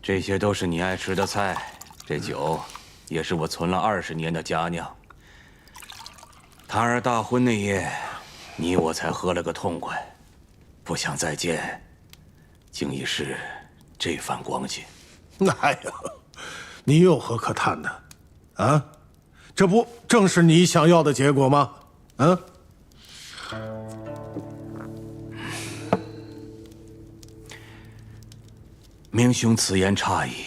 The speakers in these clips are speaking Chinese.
这些都是你爱吃的菜，这酒也是我存了20年的佳酿。堂儿大婚那夜，你我才喝了个痛快，不想再见，竟已是这番光景。哎呀，你有何可叹的？啊，这不正是你想要的结果吗？啊？明兄此言差矣，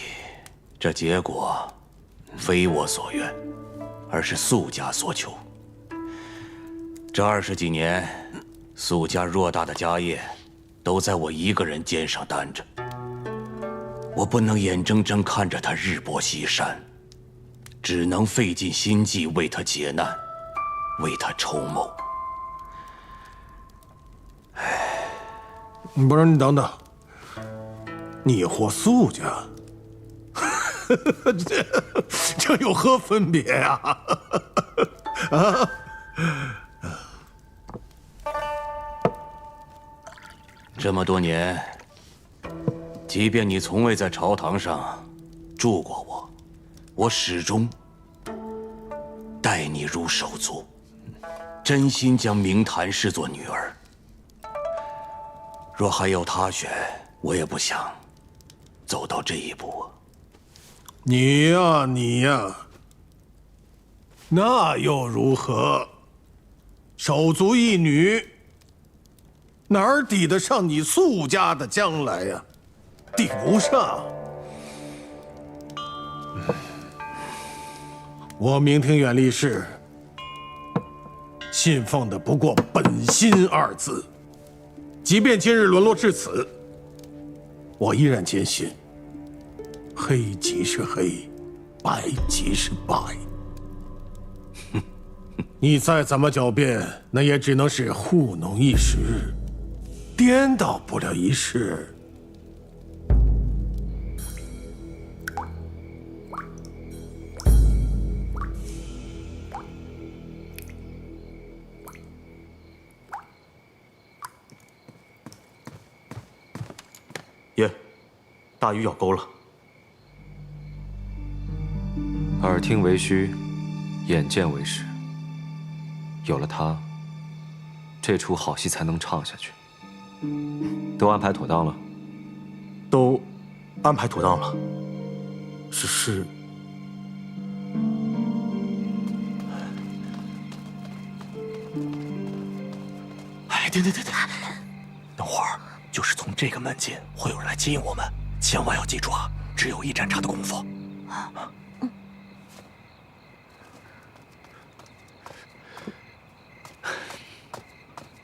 这结果非我所愿，而是苏家所求。这20几年，苏家偌大的家业，都在我一个人肩上担着。我不能眼睁睁看着他日薄西山，只能费尽心计为他解难，为他筹谋。不是，你等等，你或苏家，这有何分别呀？啊？这么多年，即便你从未在朝堂上助过我，我始终待你如手足，真心将明檀视作女儿。若还有他选，我也不想走到这一步。你呀，你呀，那又如何？手足一女，哪儿抵得上你苏家的将来呀？抵不上。我明廷远立誓，信奉的不过本心2字。即便今日沦落至此，我依然坚信，黑即是黑，白即是白。你再怎么狡辩，那也只能是糊弄一时，颠倒不了一世。爷，大鱼咬钩了。耳听为虚，眼见为实。有了他，这出好戏才能唱下去。都安排妥当了？都安排妥当了。只是，哎，停！等会儿就是从这个门进，会有人来接应我们，千万要记住啊！只有1盏茶的功夫。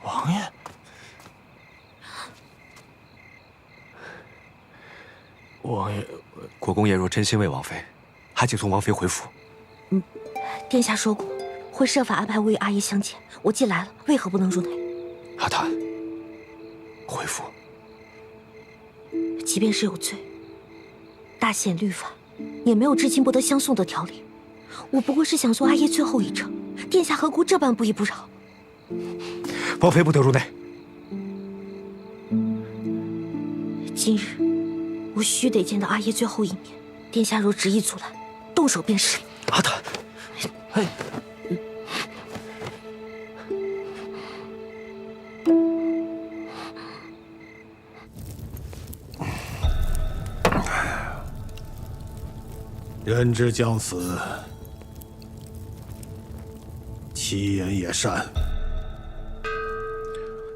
王爷，王爷，国公爷若真心为王妃，还请送王妃回府。殿下说过会设法安排我与阿姨相见，我既来了，为何不能入内？阿谭，回府。即便是有罪，大宪律法也没有至亲不得相送的条例。我不过是想送阿姨最后一程，殿下何故这般不依不饶？王妃不得入内。今日我须得见到阿姨最后一面，殿下若执意阻拦，动手便是。阿谭，哎。人之将死，其言也善。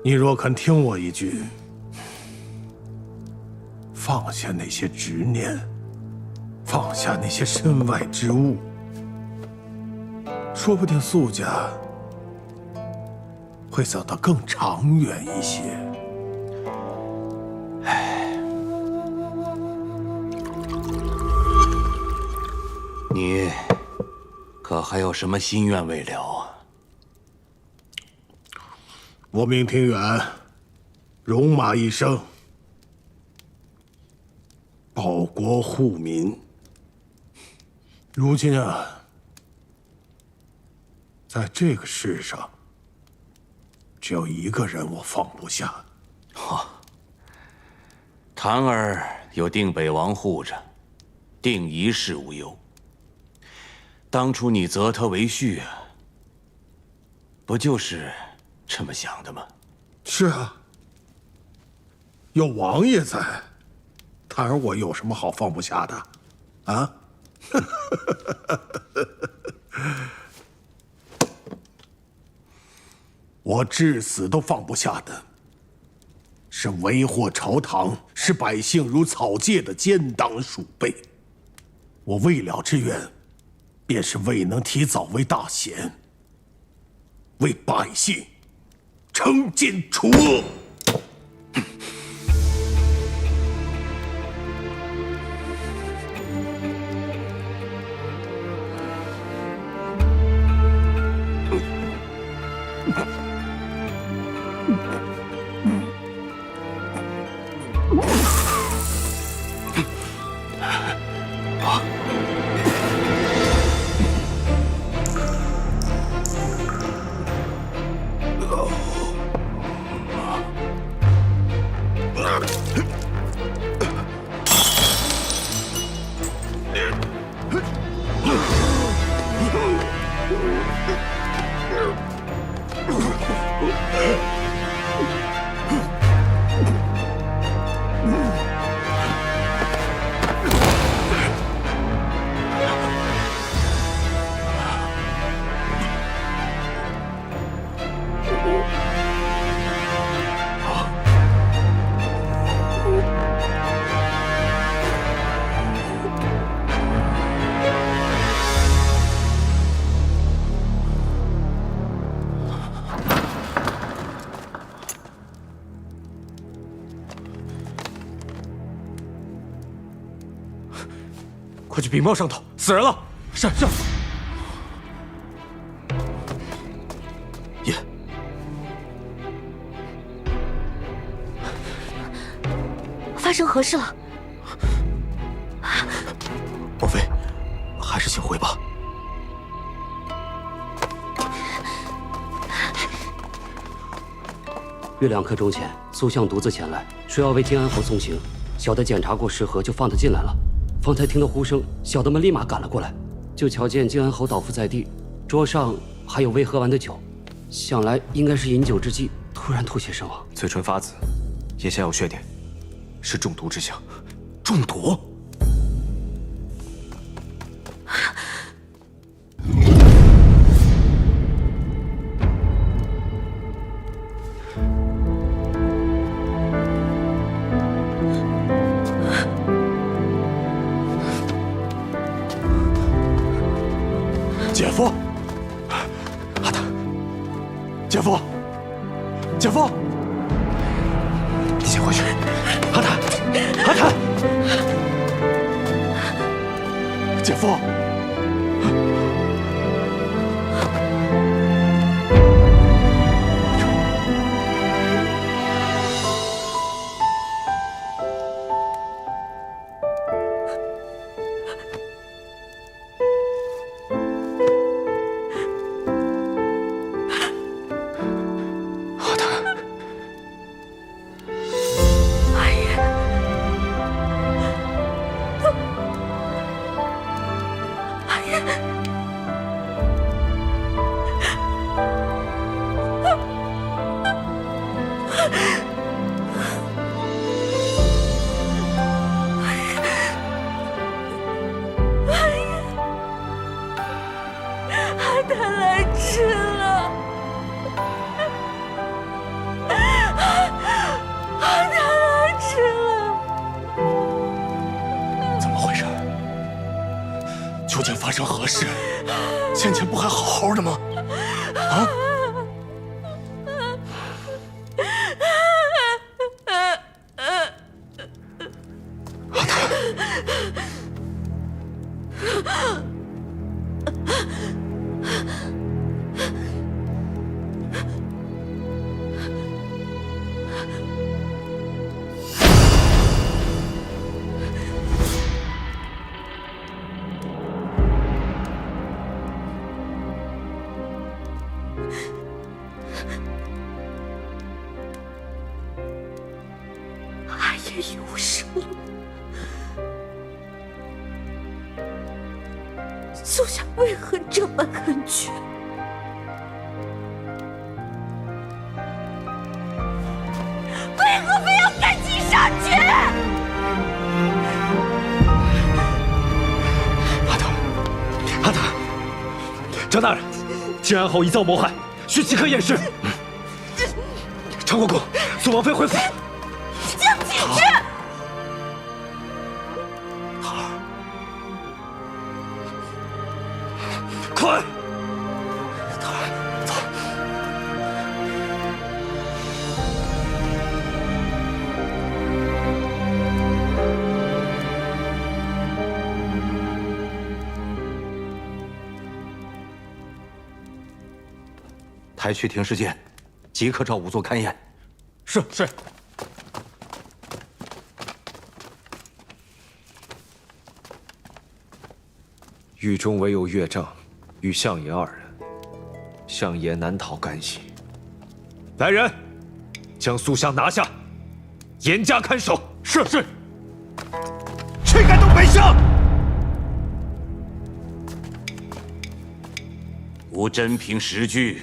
你若肯听我一句，放下那些执念，放下那些身外之物，说不定苏家会走得更长远一些。你可还有什么心愿未了啊？我明廷远，戎马一生，保国护民。如今啊，在这个世上，只有一个人我放不下。谭儿有定北王护着，定一世无忧。当初你择他为婿啊，不就是这么想的吗？是啊，有王爷在，他儿我有什么好放不下的？啊？我至死都放不下的，是为祸朝堂，使百姓如草芥的奸党鼠辈。我未了之愿，便是未能提早为大贤，为百姓惩奸除恶。快去禀报上头，死人了！是。爷，发生何事了？王妃，还是请回吧。约2刻钟前，苏相独自前来，说要为靖安侯送行。小的检查过食盒，就放他进来了。方才听到呼声，小的们立马赶了过来，就瞧见靖安侯倒伏在地，桌上还有未喝完的酒，想来应该是饮酒之际突然吐血身亡。嘴唇发紫，眼下有血点，是中毒之象。中毒？姐夫，阿坦，姐夫，姐夫，你先回去。阿坦，阿坦，姐夫。究竟发生何事？倩倩不还好好的吗？啊！阿坦，阿爷有生了。苏夏为何这般狠绝？为何非要赶尽杀绝？阿德，张大人，靖安侯一遭谋害，需即刻验尸。长公公，送王妃回府。将进去。桃儿，快！桃儿，走。抬去停尸间，即刻召仵作勘验。是。狱中唯有岳丈与相爷二人，相爷难逃干系。来人，将苏香拿下，严加看守。是。谁敢动北相？吾真凭实据，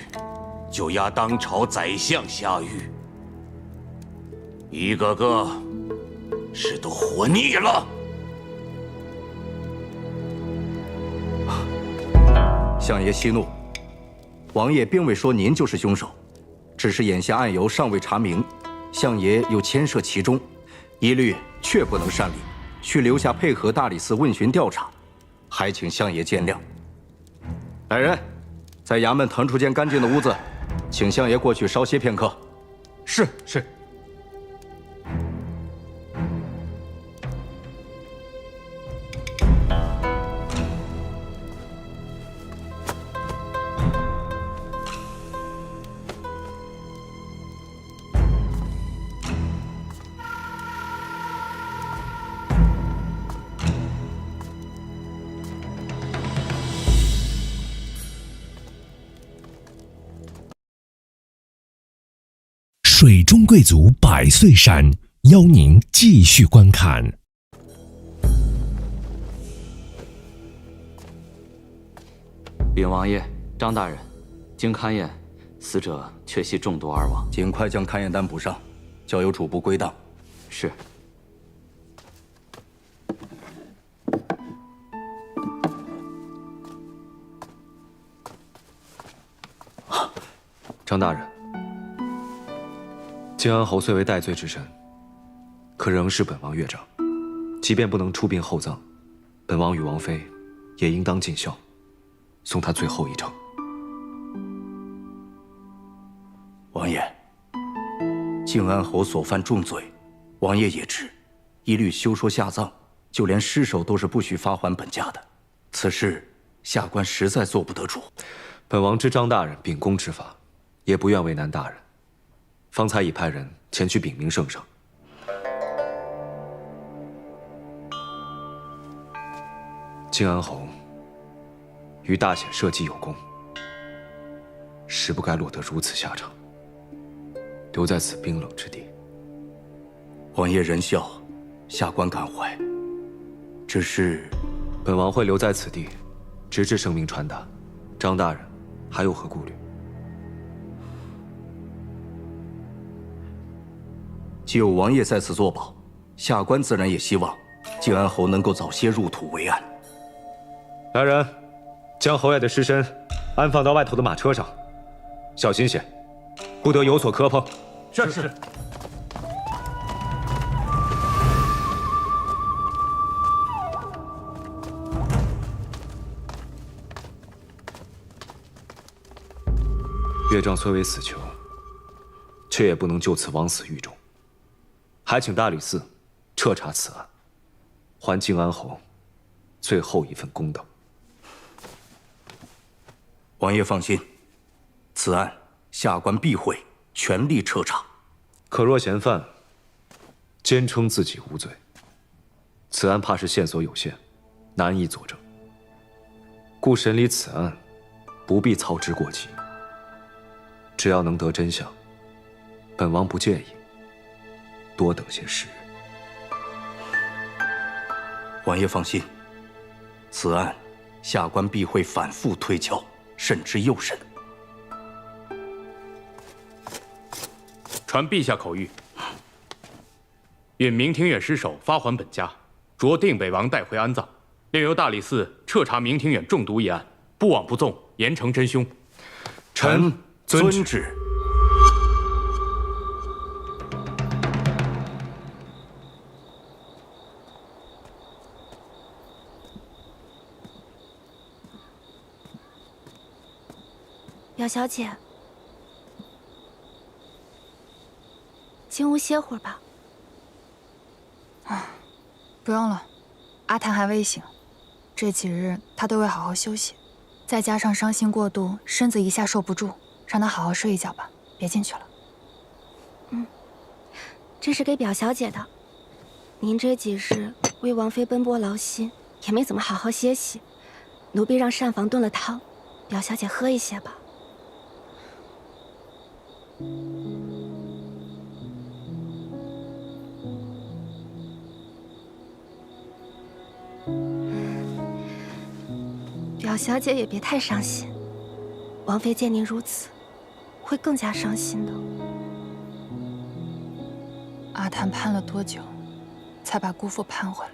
就押当朝宰相下狱，一个个是都活腻了。相爷息怒，王爷并未说您就是凶手，只是眼下案由尚未查明，相爷又牵涉其中，一律却不能擅离，需留下配合大理寺问询调查，还请相爷见谅。来人，在衙门腾出间干净的屋子，请相爷过去稍歇片刻。是。水中贵族百岁山，邀您继续观看。禀王爷，张大人，经勘验，死者确系中毒而亡。尽快将勘验单补上，交由主簿归档。是。张大人。靖安侯虽为戴罪之身，可仍是本王岳丈。即便不能出殡厚葬，本王与王妃也应当尽孝，送他最后一程。王爷，靖安侯所犯重罪，王爷也知，一律休说下葬，就连尸首都是不许发还本家的。此事下官实在做不得主。本王知张大人秉公执法，也不愿为难大人。方才已派人前去禀明圣上。靖安侯与大显社稷有功，实不该落得如此下场，留在此冰冷之地。王爷仁孝，下官感怀。只是，本王会留在此地，直至声明传达。张大人还有何顾虑？既有王爷在此作保，下官自然也希望靖安侯能够早些入土为安。来人，将侯爷的尸身安放到外头的马车上，小心些，不得有所磕碰。是。岳丈虽为死囚，却也不能就此枉死狱中。还请大理寺彻查此案，还靖安侯最后一份公道。王爷放心，此案下官必会全力彻查。可若嫌犯坚称自己无罪，此案怕是线索有限，难以佐证。故审理此案不必操之过急，只要能得真相，本王不介意多等些时日。王爷放心，此案下官必会反复推敲，慎之又慎。传陛下口谕，允明庭院尸首发还本家，着定北王带回安葬。另由大理寺彻查明庭院中毒一案，不枉不纵，严惩真凶。臣遵旨。表小姐，进屋歇会儿吧。不用了，阿谭还未醒，这几日他都会好好休息，再加上伤心过度，身子一下受不住，让他好好睡一觉吧，别进去了。这是给表小姐的。您这几日为王妃奔波劳心，也没怎么好好歇息，奴婢让膳房炖了汤，表小姐喝一些吧。表小姐也别太伤心，王妃见您如此，会更加伤心的。阿谭盼了多久，才把姑父盼回来？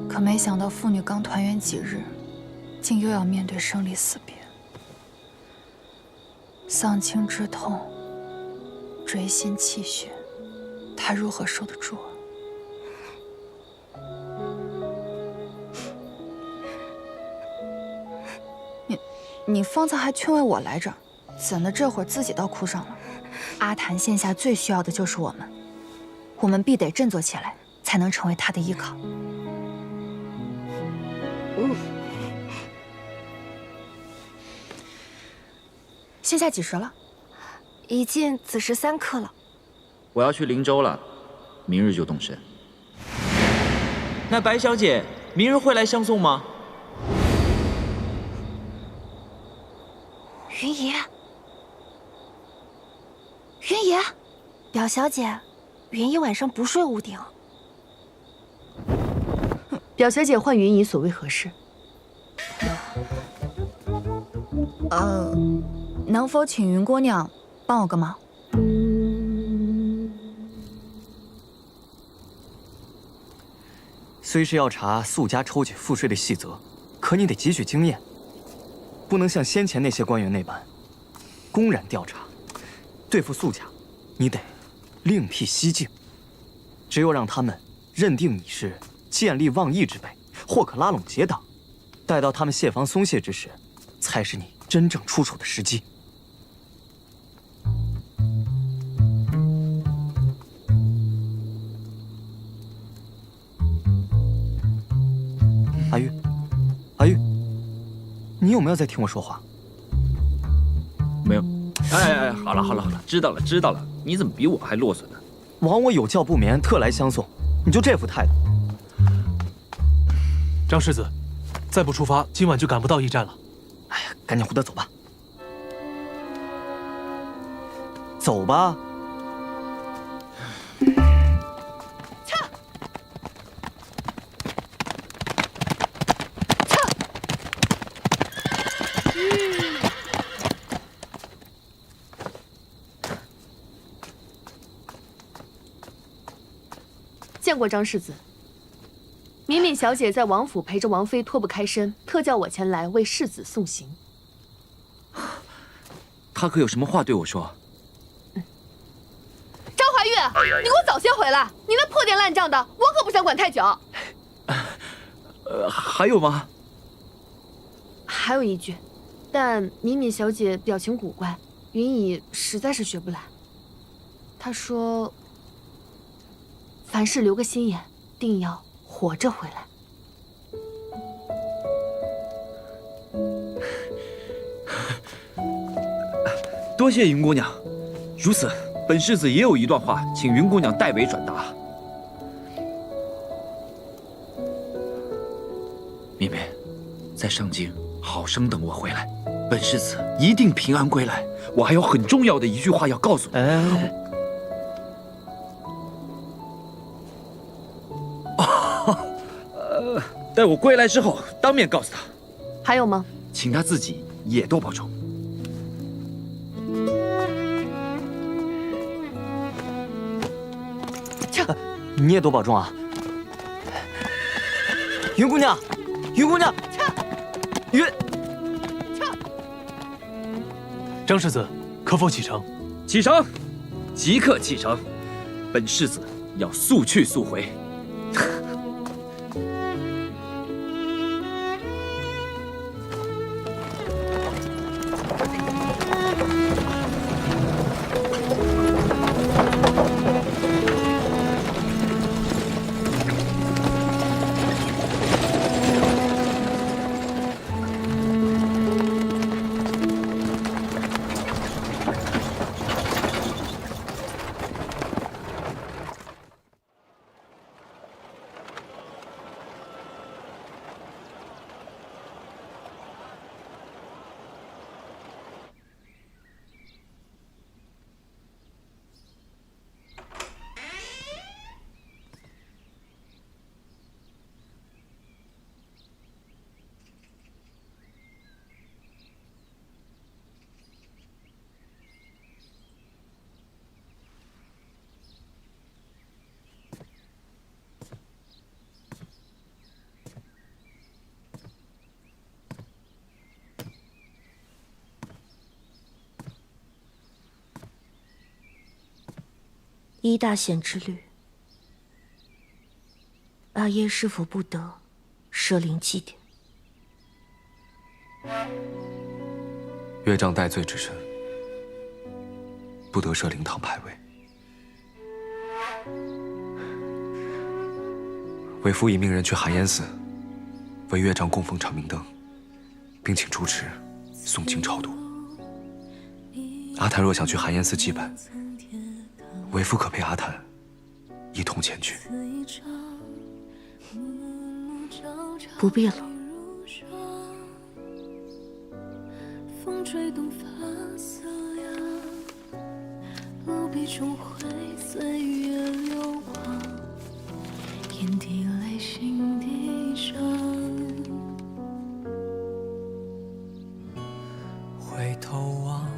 可没想到父女刚团圆几日，竟又要面对生离死别。丧亲之痛，锥心泣血，他如何受得住啊？你方才还劝慰我来着，怎的这会儿自己倒哭上了？阿谭现下最需要的就是我们必得振作起来，才能成为他的依靠。现下几时了？已近子时3刻了。我要去灵州了，明日就动身。那白小姐明日会来相送吗？云姨，云姨，表小姐，云姨晚上不睡屋顶。表小姐唤云姨所为何事？能否请云姑娘帮我个忙？虽是要查素家抽取赋税的细则，可你得汲取经验，不能像先前那些官员那般公然调查。对付素家，你得另辟蹊径。只有让他们认定你是见利忘义之辈，或可拉拢结党，待到他们懈防松懈之时，才是你真正出手的时机。阿玉，阿玉，你有没有在听我说话？没有。哎，好了，知道了。你怎么比我还啰嗦呢？枉我有觉不眠，特来相送，你就这副态度。张世子，再不出发，今晚就赶不到驿站了。哎呀，赶紧回得走吧。走吧。见过张世子。敏敏小姐在王府陪着王妃脱不开身，特叫我前来为世子送行。她可有什么话对我说？张怀玉，你给我早些回来！你那破店烂账的，我可不想管太久。还有吗？还有一句，但敏敏小姐表情古怪，云姨实在是学不来。她说，凡事留个心眼，定要活着回来。多谢云姑娘。如此，本世子也有一段话，请云姑娘代为转达。敏敏，在上京好生等我回来，本世子一定平安归来。我还有很重要的一句话要告诉你。待我归来之后，当面告诉他。还有吗？请他自己也多保重。你也多保重啊，云姑娘，云姑娘，云。张世子，可否启程？启程，即刻启程。本世子要速去速回。一大险之旅，阿耶是否不得设灵祭典？岳丈戴罪之身，不得设灵堂牌位。为夫已命人去寒烟寺，为岳丈供奉长明灯，并请住持诵经超度。阿谭若想去寒烟寺祭拜，为夫可陪阿谭一同前去。不必了。风吹动发色呀，路笔重回岁月流亡，眼底泪心底伤。回头望，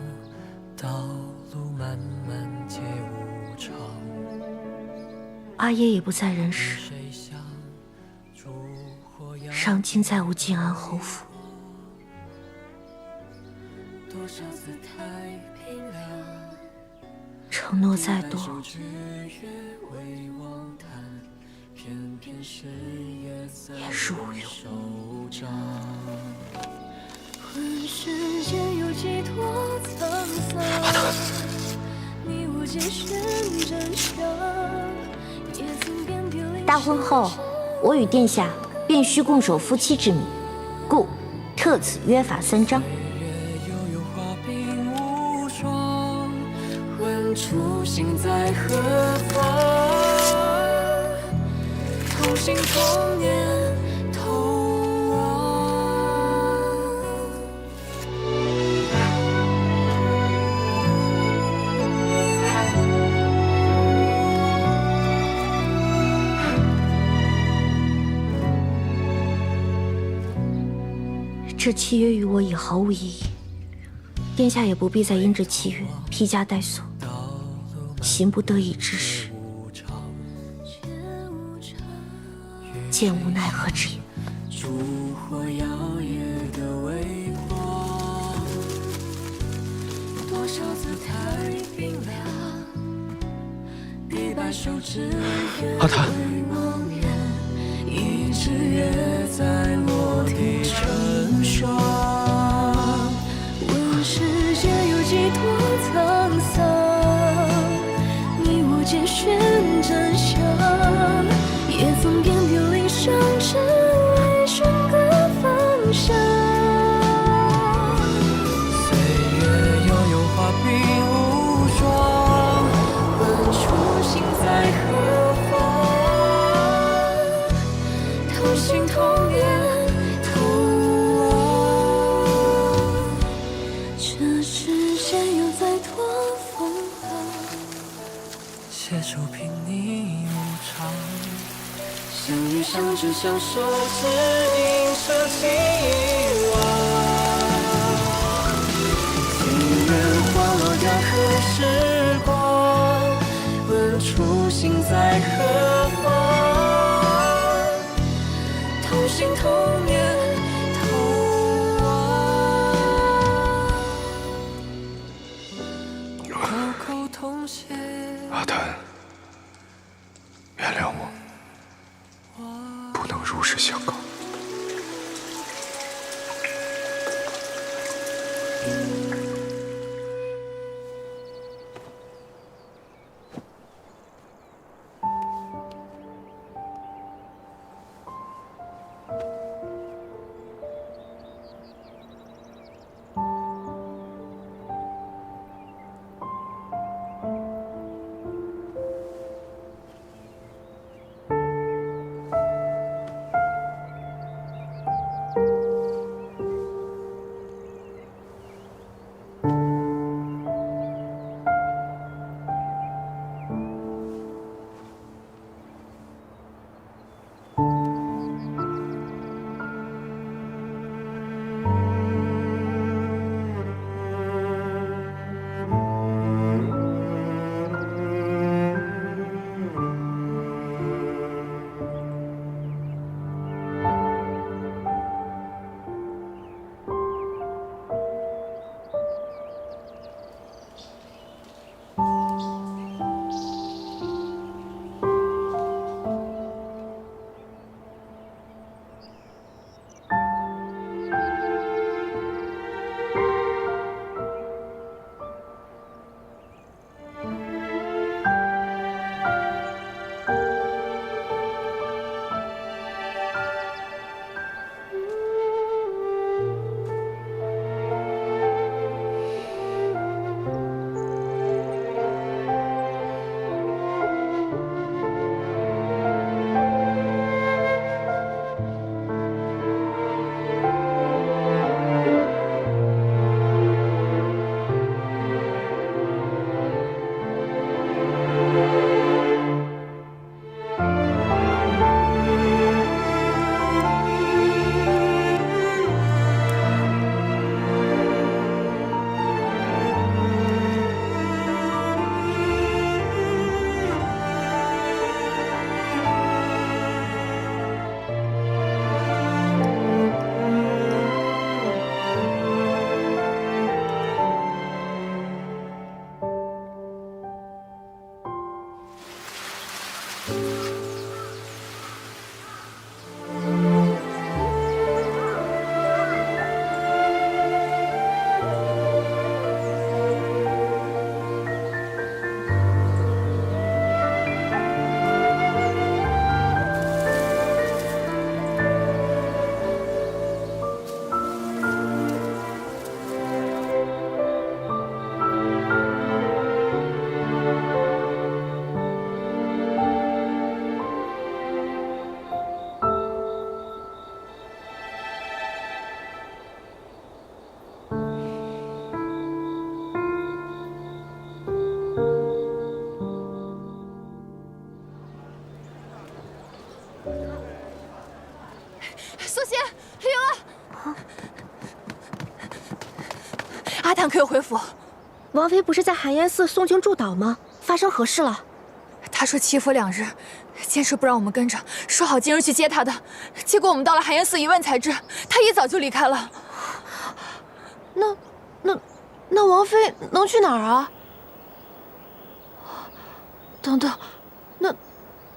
道路漫漫皆无常。阿耶已不在人世，上京再无晋安侯府。承诺再多，也是无用。问世间有几多沧桑，你我皆寻真相。大婚后，我与殿下便须共守夫妻之名，故特此约法3章。初心在何方？同心同念同往。这契约与我已毫无意义，殿下也不必再因这契约披枷带锁。行不得已之时，见无奈何之也。烛火摇曳的微光，多少姿态冰凉，别把手指阿谭，一只月在落地成霜。问世间有几多沧桑？皆寻真相，也曾遍地鳞伤，只为寻个方向。岁月悠悠，画笔无双，问初心在何方？同心同念同往，这世间有再多风浪，携手凭你无常，相遇相只享受指引舍弃遗忘。情愿花落掉和时光，问初心在何方？同心同念同往，口口同写。阿谭，原谅我，不能如实相告。阿谭可有回府？王妃不是在寒烟寺诵经祝祷吗？发生何事了？他说祈福2日，坚持不让我们跟着，说好今日去接他的。结果我们到了寒烟寺一问才知，他一早就离开了。那王妃能去哪儿啊？等等，那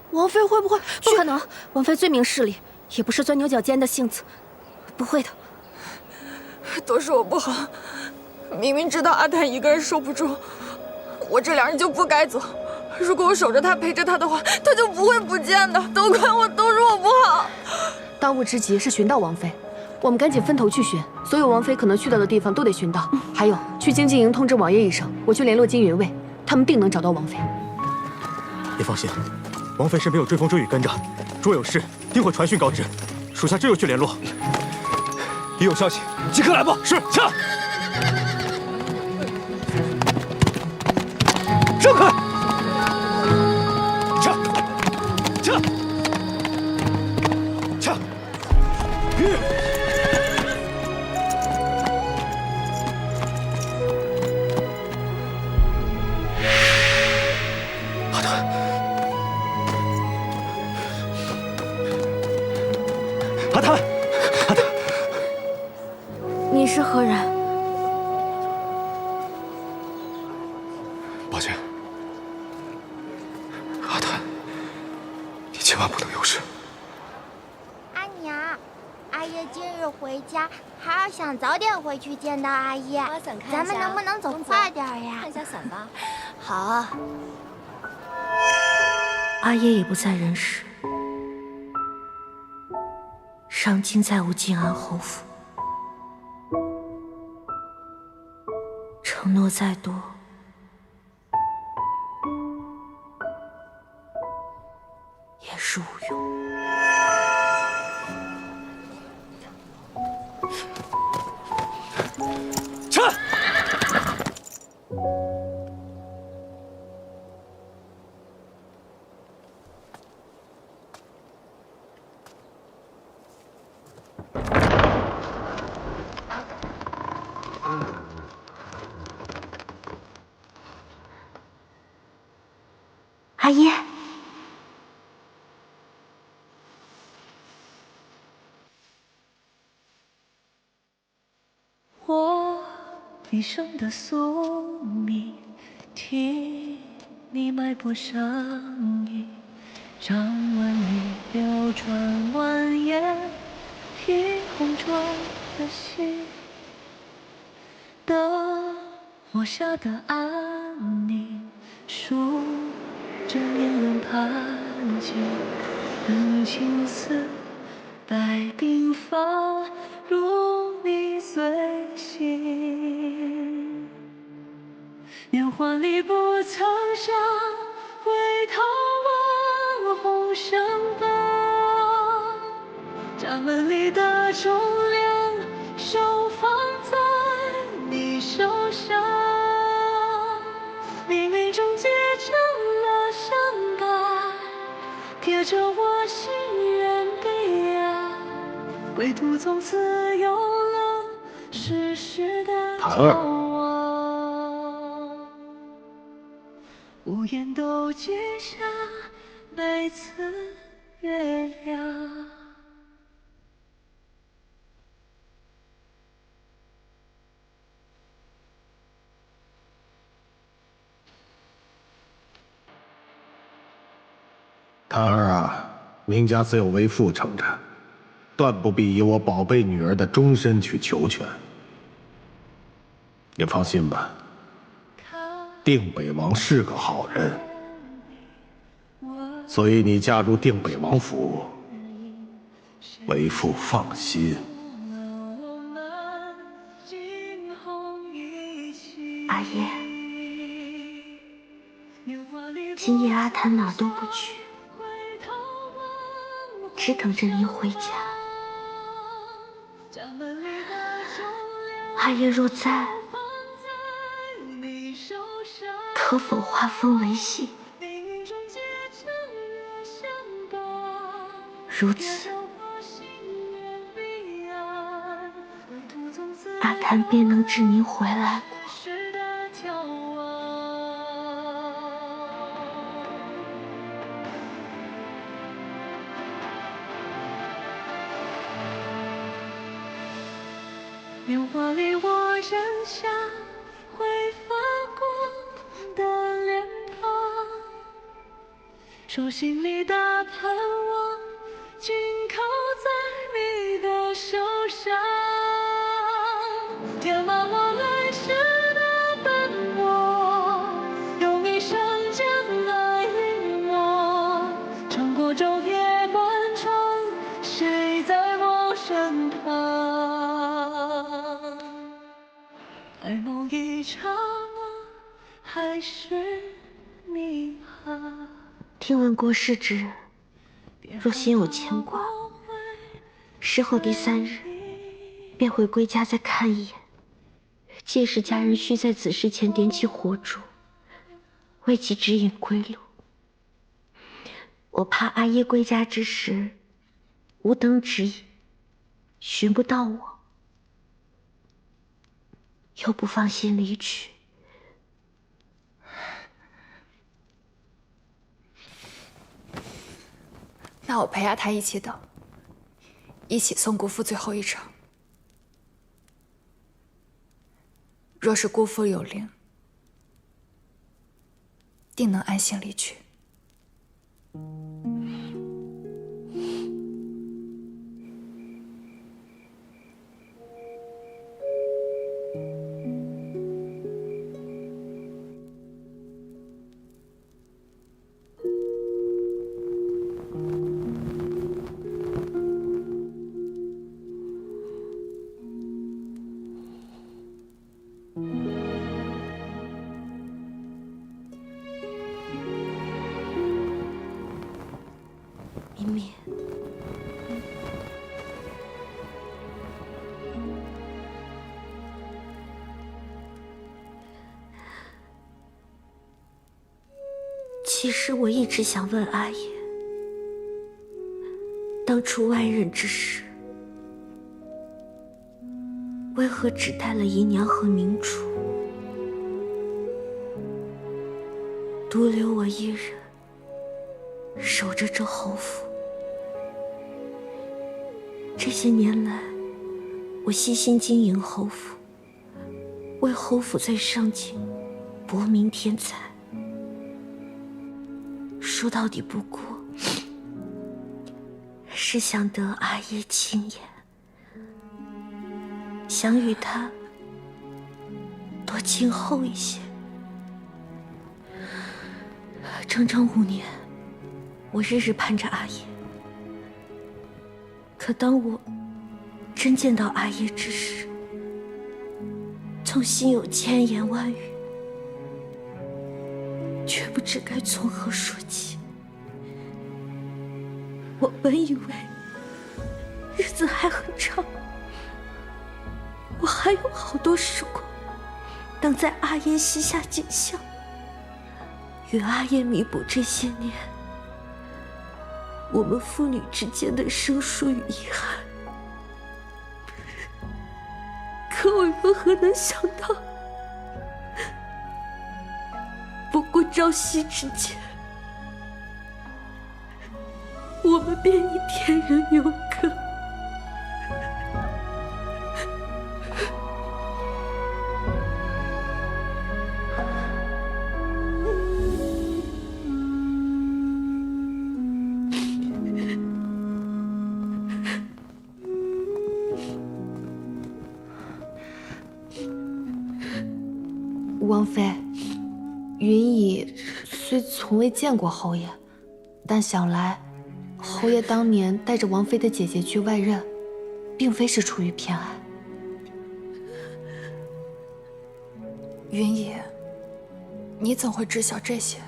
王妃会不会？不可能，王妃最明事理，也不是钻牛角尖的性子，不会的。都是我不好，明明知道阿谭一个人守不住，我这2日就不该走。如果我守着他，陪着他的话，他就不会不见的。都怪我，都是我不好。当务之急是寻到王妃，我们赶紧分头去寻，所有王妃可能去到的地方都得寻到。还有，去经济营通知王爷一声，我去联络金云卫，他们定能找到王妃。别放心，王妃是没有追风追雨跟着，若有事定会传讯告知。属下这就去联络。一有消息，即刻来报。是，下。让开！撤！撤！阿团，阿团，阿团，你是何人？抱歉，阿团，你千万不能有事。阿娘，阿爷今日回家，孩儿想早点回去见到阿爷。咱们能不能走快点呀？看一下伞吧。好啊。阿爷已不在人世，上京再无晋安侯府，承诺再多，也是无用。撤！阿爷，我一生的宿命，替你脉搏上移，张万里流转蜿蜒，一红妆的心，等我下的安宁，数着年轮盘踞，等青丝白鬓发，如你随行。年华里不曾想，回头望红绳把，闸门里的重量，手放在你手上，冥冥中结成了伤疤，贴着我心远彼岸，归途从此有了世事的眺望，无言都记下每次月亮。檀儿啊，明家自有为父撑着，断不必以我宝贝女儿的终身去求全。你放心吧，定北王是个好人，所以你嫁入定北王府，为父放心。阿爷，今夜阿谭哪儿都不去，只等着您回家。阿爷若在，可否化风为信？如此，阿谭便能知您回来过。年华里我认下会发光的脸庞，手心里的盼望紧靠在你的手上，填满我来时的奔波，用一生将爱隐没，穿过昼夜关窗，谁在我身旁？爱梦一场，还是迷航？听闻过世之人，若心有牵挂，事后第3日便会归家再看一眼。届时家人需在子时前点起火烛，为其指引归路。我怕阿耶归家之时无灯指引，寻不到我，又不放心离去。那我陪阿太一起等，一起送姑父最后一程。若是姑父有灵，定能安心离去。明明，其实我一直想问阿爷，当初外任之时，为何只带了姨娘和明珠，独留我一人守着这侯府？这些年来，我悉心经营侯府，为侯府在上京博名添彩。说到底，不过是想得阿爷亲眼，想与他多亲厚一些。整整5年，我日日盼着阿爷。可当我真见到阿爷之时，总心有千言万语，却不知该从何说起。我本以为日子还很长，我还有好多时光等在阿爷膝下尽孝，与阿爷弥补这些年我们父女之间的生疏与遗憾。可我如何能想到，不过朝夕之间，我们便已天人永隔。王妃，云姨虽从未见过侯爷，但想来侯爷当年带着王妃的姐姐去外任，并非是出于偏爱。云姨，你怎会知晓这些？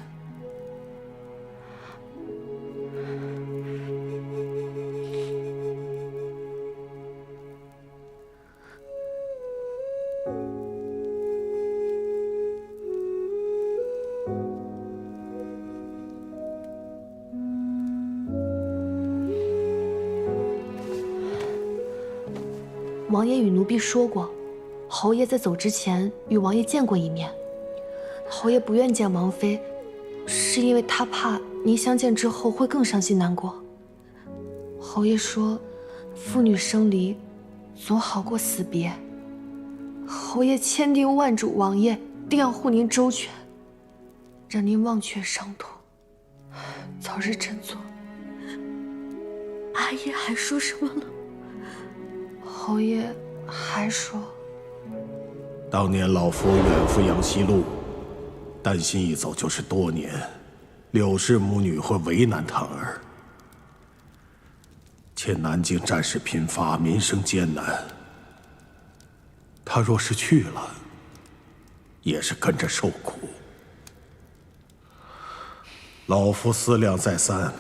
王爷与奴婢说过，侯爷在走之前与王爷见过一面。侯爷不愿见王妃，是因为他怕您相见之后会更伤心难过。侯爷说，父女生离，总好过死别。侯爷千叮万嘱王爷，定要护您周全，让您忘却伤痛，早日振作。阿爷还说什么了？侯爷还说，当年老夫远赴杨溪路，担心一走就是多年，柳氏母女会为难堂儿。且南京战事频发，民生艰难，他若是去了，也是跟着受苦。老夫思量再三，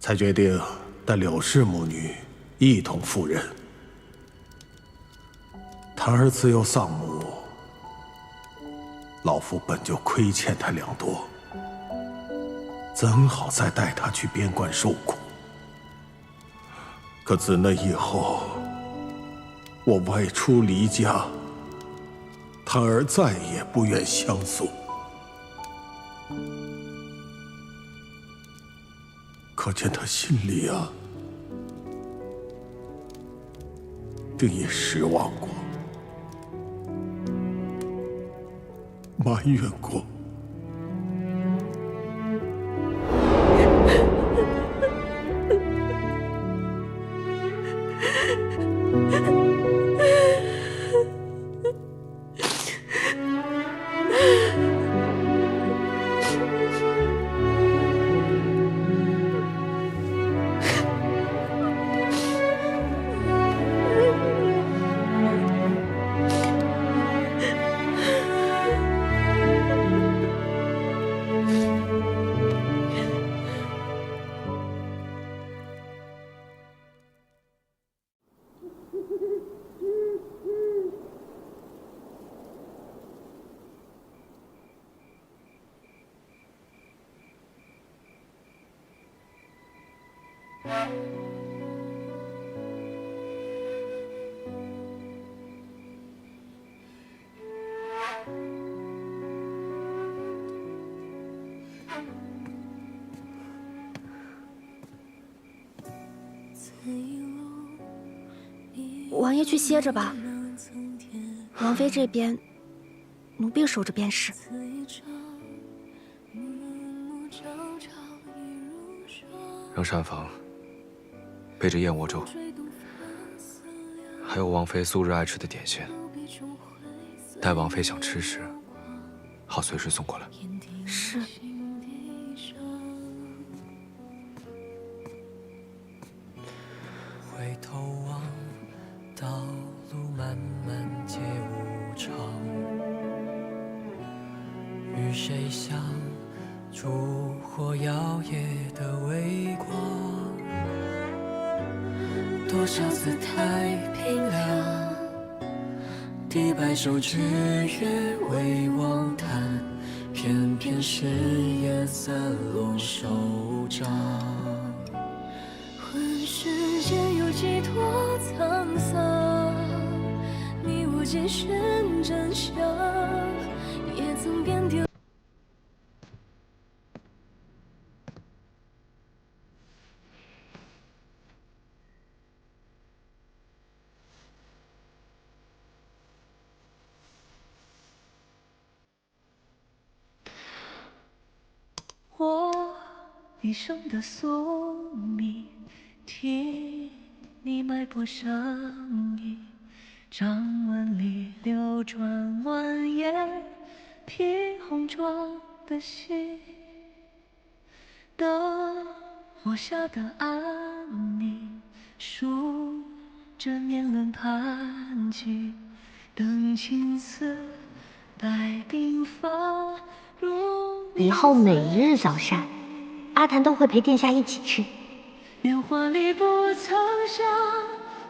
才决定带柳氏母女一同赴任。堂儿自幼丧母，老夫本就亏欠他良多，怎好再带他去边关受苦？可自那以后，我外出离家，胎儿再也不愿相送。可见他心里啊，定也失望过，埋怨过。王爷去歇着吧，王妃这边，奴婢守着便是。让膳房备着燕窝粥，还有王妃素日爱吃的点心。待王妃想吃时，好随时送过来。是。回头望，道路漫漫皆无常。与谁相？烛火摇曳的微光，多少次太平凉，第白首之约未忘谈，偏偏誓言散落手掌。问世间有几多沧桑，你我皆寻真相，也曾遍地。我一生的宿命，替你脉搏上意，掌纹里流转蜿蜒，披红妆的心，等我下的安宁，数着年轮盘踞，等青丝白鬓发。以后每日早膳，阿谭都会陪殿下一起吃。年华里不曾想，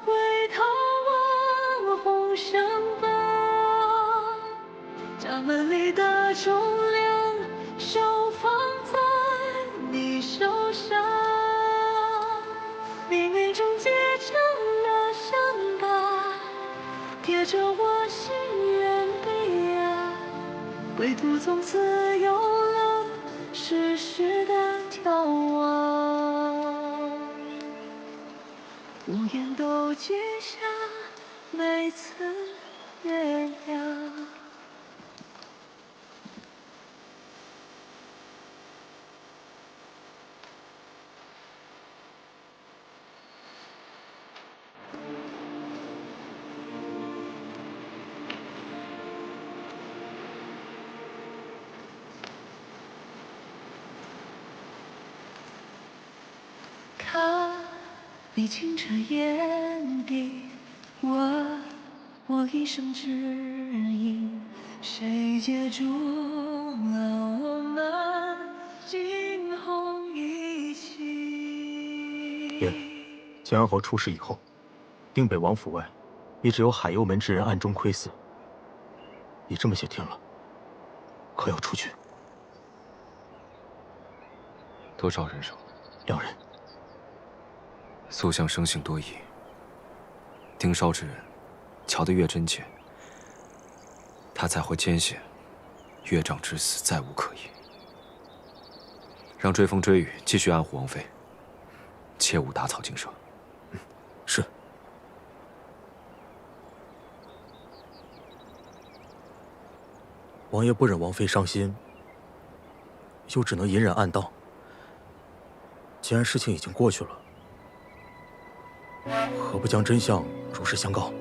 回头望红相伴。家门里的重量，手放在你手上。命运终结成了伤疤，贴着我心愿彼岸。归途从此有了世事的眺望，无言都记下每次原谅。他比清澈眼底，我一生指引，谁接住了我们惊鸿一翕？爷，江安侯出事以后，定北王府外一直有海右门之人暗中窥伺，已这么些天了，可要出去？多少人手？ 2人。苏相生性多疑，盯梢之人，瞧得越真切，他才会坚信岳丈之死再无可疑。让追风追雨继续安护王妃，切勿打草惊蛇。是。王爷不忍王妃伤心，又只能隐忍暗道。既然事情已经过去了，何不将真相如实相告？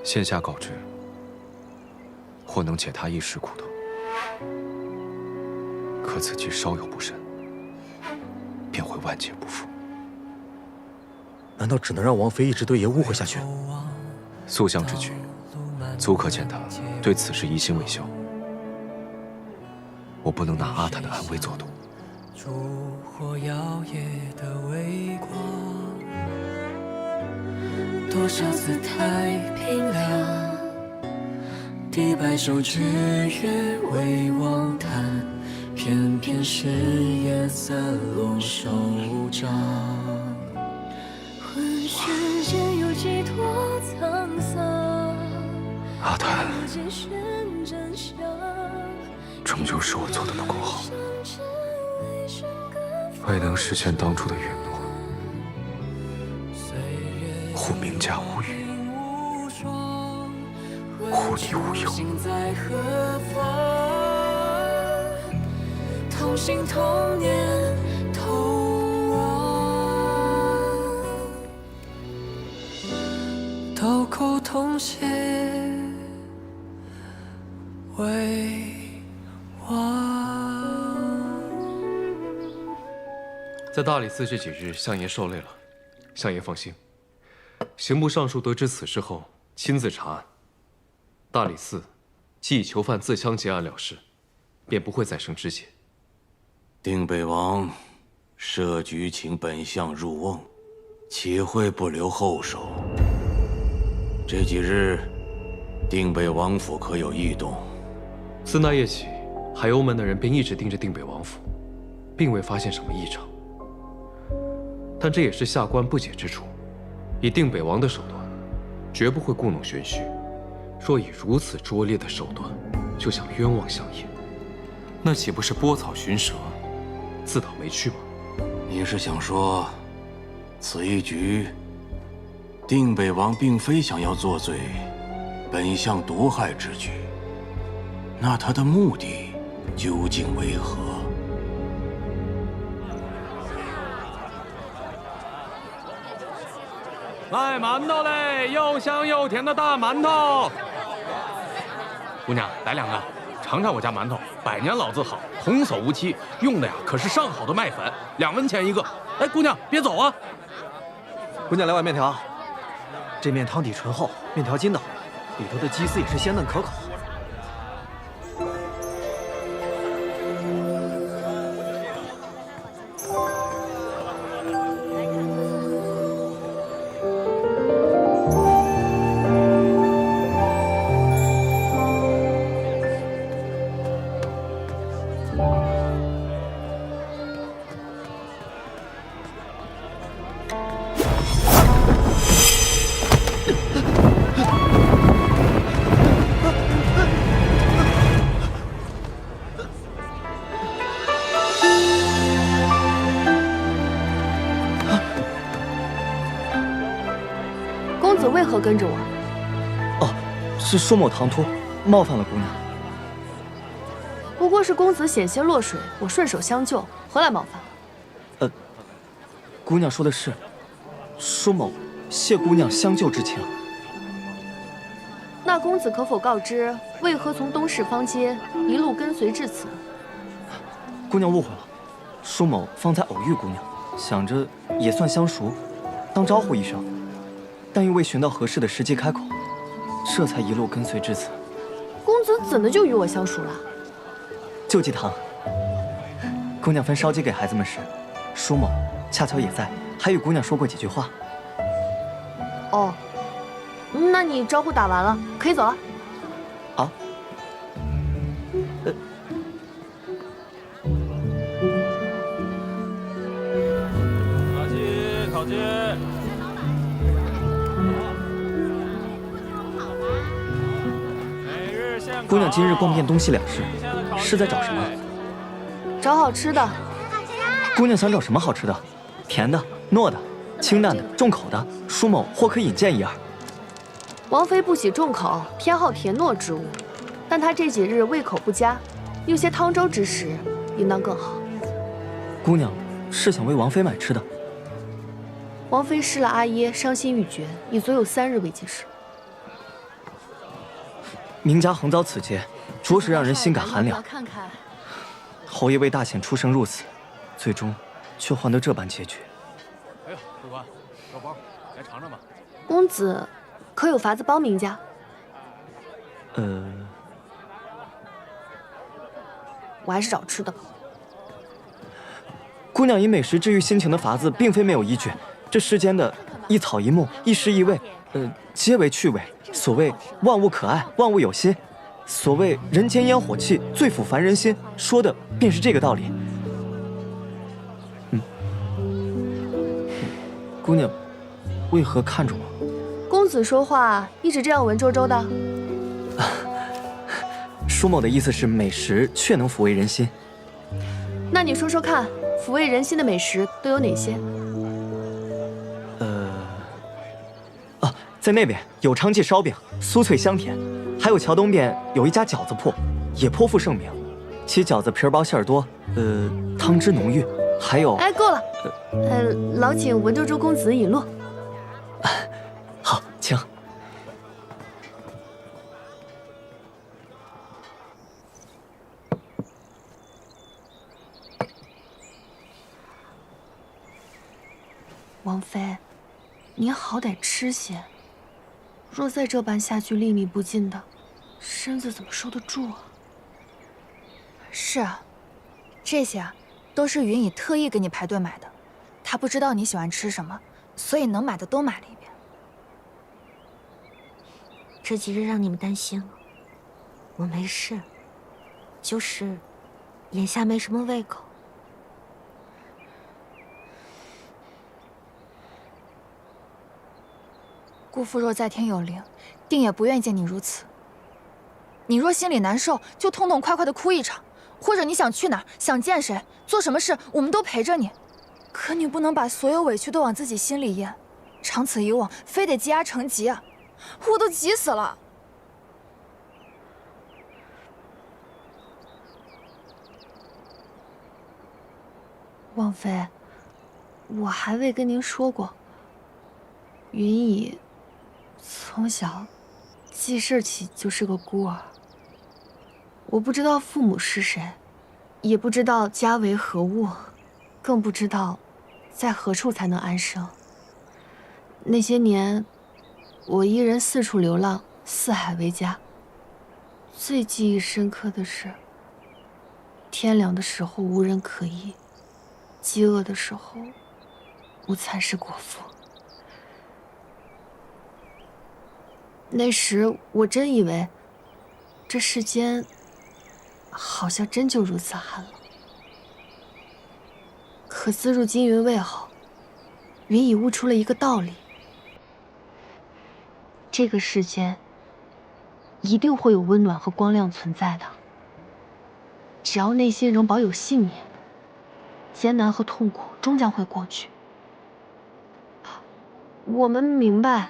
现下告知，或能解他一时苦头，可此计稍有不慎，便会万劫不复。难道只能让王妃一直对爷误会下去？苏相之举，足可见他对此事疑心未消。我不能拿阿坦的安危作赌。烛火摇曳的微光，多少次太平凉，第百首之约为王叹，偏偏是夜散落手掌。问世间有几多沧桑，阿坦，几寻真相，终究是我做的不够好，未能实现当初的允诺，护明家无虞，护你无忧。在何方？同心同念同往，刀口同血为王。在大理寺这几日，相爷受累了，相爷放心。刑部尚书得知此事后，亲自查案。大理寺既以囚犯自相结案了事，便不会再生枝节。定北王设局请本相入瓮，岂会不留后手？这几日，定北王府可有异动？自那夜起，海鸥门的人便一直盯着定北王府，并未发现什么异常。但这也是下官不解之处。以定北王的手段，绝不会故弄玄虚。若以如此拙劣的手段，就想冤枉相爷，那岂不是拨草寻蛇，自讨没趣吗？你是想说，此一局，定北王并非想要作罪本相毒害之举，那他的目的究竟为何？卖馒头嘞，又香又甜的大馒头。姑娘，来2个，尝尝我家馒头，百年老字号，童叟无欺，用的呀可是上好的麦粉，2文钱一个。哎，姑娘别走啊！姑娘来碗面条，这面汤底醇厚，面条筋道，里头的鸡丝也是鲜嫩可口。为何跟着我？哦，是舒某唐突，冒犯了姑娘。不过是公子险些落水，我顺手相救，何来冒犯？姑娘说的是，舒某谢姑娘相救之情。那公子可否告知，为何从东市方街一路跟随至此？姑娘误会了，舒某方才偶遇姑娘，想着也算相熟，当招呼一声。但又未寻到合适的时机开口，这才一路跟随至此。公子怎的就与我相熟了？救济堂，姑娘分烧鸡给孩子们时，舒某恰巧也在，还与姑娘说过几句话。哦，那你招呼打完了，可以走了。啊？炸鸡、烤姐。姑娘今日逛遍东西两市，是在找什么？找好吃的。姑娘想找什么好吃的？甜的、糯的、清淡的、重口的，舒某或可引荐一二。王妃不喜重口，偏好甜糯之物，但她这几日胃口不佳，有些汤粥之食，应当更好。姑娘是想为王妃买吃的。王妃失了阿耶，伤心欲绝，已足有3日未进食。名家横遭此劫，着实让人心感寒凉。看看，侯爷为大显出生入死，最终却换得这般结局。哎呦，客官，肉包，来尝尝吧。公子可有法子帮名家？我还是找吃的吧。姑娘以美食治愈心情的法子，并非没有依据。这世间的一草一木、一食一味，皆为趣味。所谓万物可爱，万物有心。所谓人间烟火气，最抚凡人心，说的便是这个道理。姑娘，为何看着我？公子说话一直这样文绉绉的。舒某的意思是，美食确能抚慰人心。那你说说看，抚慰人心的美食都有哪些？在那边有昌记烧饼，酥脆香甜，还有桥东边有一家饺子铺，也颇负盛名。其饺子皮儿薄馅儿多，汤汁浓郁，还有……哎，够了，劳请文绉绉公子引路。好，请。王妃，您好歹吃些。若再这般下去，粒粒不进的，身子怎么受得住啊？是啊，这些啊，都是云姨特意给你排队买的。她不知道你喜欢吃什么，所以能买的都买了一遍。这几日让你们担心了，我没事，就是眼下没什么胃口。姑父若在天有灵，定也不愿见你如此。你若心里难受，就痛痛快快的哭一场，或者你想去哪儿，想见谁，做什么事，我们都陪着你。可你不能把所有委屈都往自己心里咽，长此以往，非得积压成疾啊！我都急死了。王妃，我还未跟您说过，云姨从小记事起就是个孤儿，我不知道父母是谁，也不知道家为何物，更不知道在何处才能安生。那些年，我一人四处流浪，四海为家。最记忆深刻的是，天凉的时候无人可依，饥饿的时候无餐食果腹。那时我真以为，这世间好像真就如此寒冷。可自入金云卫后，云已悟出了一个道理：这个世间一定会有温暖和光亮存在的。只要内心仍保有信念，艰难和痛苦终将会过去。我们明白，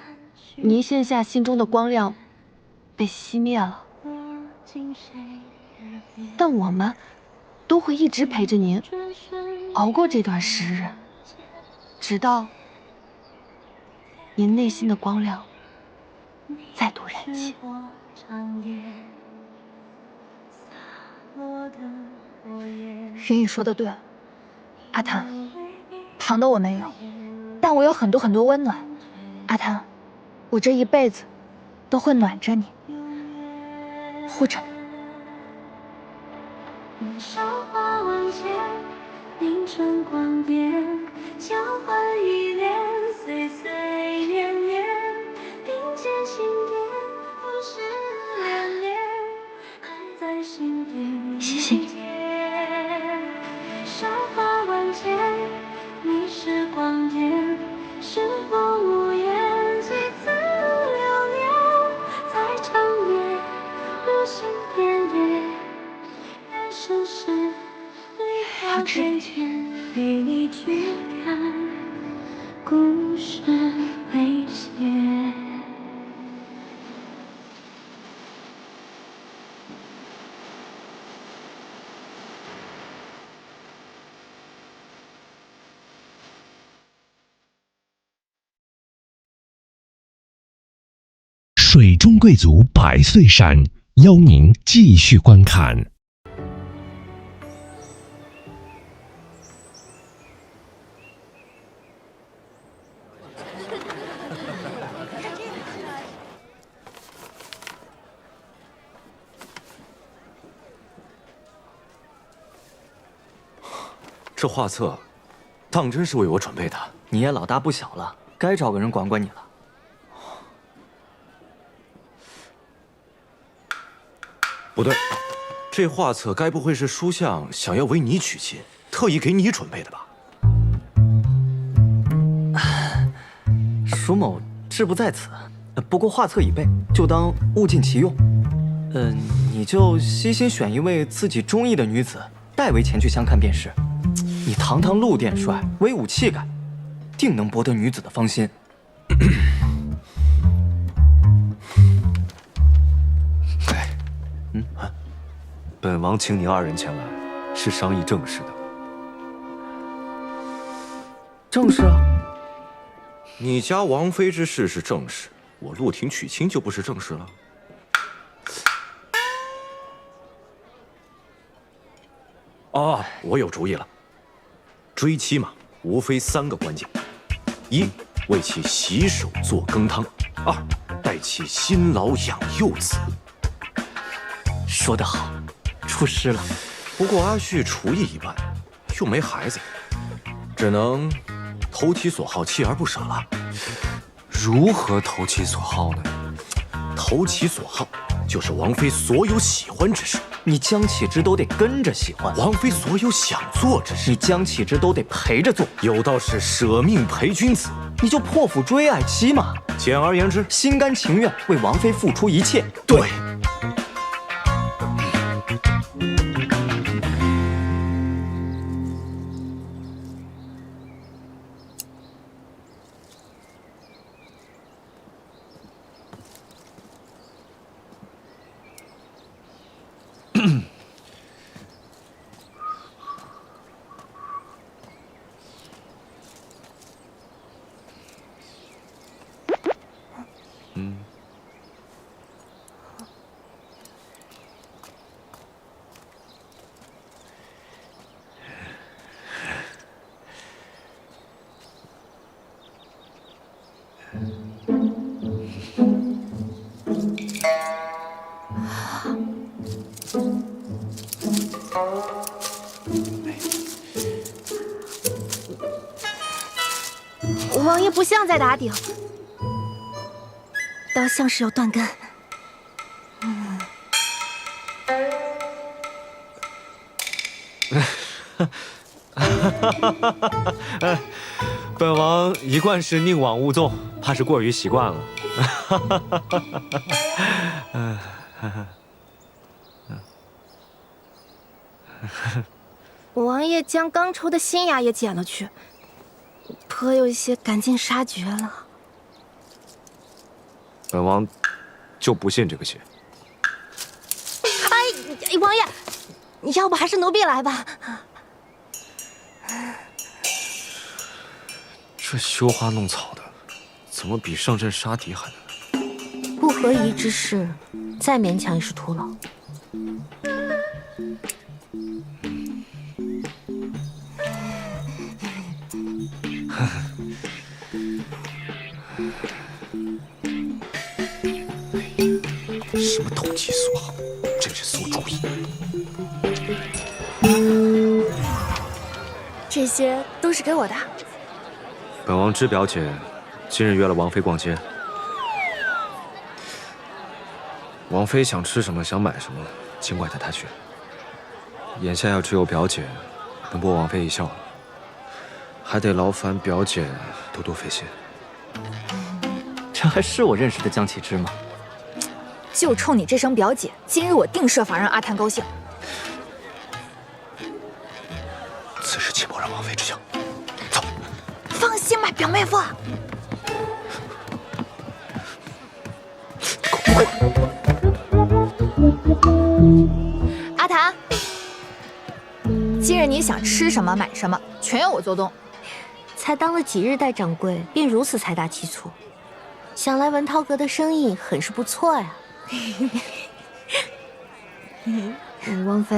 您现下心中的光亮被熄灭了，但我们都会一直陪着您，熬过这段时日，直到您内心的光亮再度燃起。云姨说的对，阿谭，旁的我没有，但我有很多很多温暖。阿谭，我这一辈子都会暖着你，护着你。韶华万千，凝成光点，交换依恋，岁岁年年，并肩心电，不是恋恋，爱在心底。谢谢你。韶华万千，你是光点，水中贵族百岁山，邀您继续观看。这画册，当真是为我准备的。你也老大不小了，该找个人管管你了。不对，这画册该不会是书相想要为你娶亲，特意给你准备的吧？舒某志不在此，不过画册已备，就当物尽其用。你就悉心选一位自己中意的女子，代为前去相看便是。你堂堂陆殿帅，威武气概，定能博得女子的芳心。本王请你二人前来，是商议正事的。正事啊？你家王妃之事是正事，我陆廷娶亲就不是正事了。哦，我有主意了。追妻嘛，无非3个关键：一，为其洗手做羹汤；二，待其辛劳养幼子。说得好，出师了。不过阿旭厨艺一般，又没孩子，只能投其所好，锲而不舍了。如何投其所好呢？投其所好，就是王妃所有喜欢之事。你江启之都得跟着喜欢，王妃所有想做之事，你江启之都得陪着做。有道是舍命陪君子，你就破釜追爱妻嘛。简而言之，心甘情愿为王妃付出一切。对。王爷不像在打顶，倒像是要断根。本王一贯是宁枉勿纵，怕是过于习惯了。王爷将刚抽的新芽也剪了去，颇有一些赶尽杀绝了。本王就不信这个邪。哎，王爷，要不还是奴婢来吧。这羞花弄草的，怎么比上阵杀敌还难？不合宜之事，再勉强也是徒劳。什么投其所好，真是馊主意。这些都是给我的。本王知表姐今日约了王妃逛街，王妃想吃什么想买什么，尽管带她去。眼下要只有表姐能博王妃一笑了，还得劳烦表姐多多费心。这还是我认识的江启之吗？就冲你这声表姐，今日我定设法让阿谭高兴。此事切莫让王妃知晓。走。放心吧，表妹夫。阿谭，今日你想吃什么买什么，全由我做东。才当了几日代掌柜，便如此财大气粗。想来文涛阁的生意很是不错呀。王妃，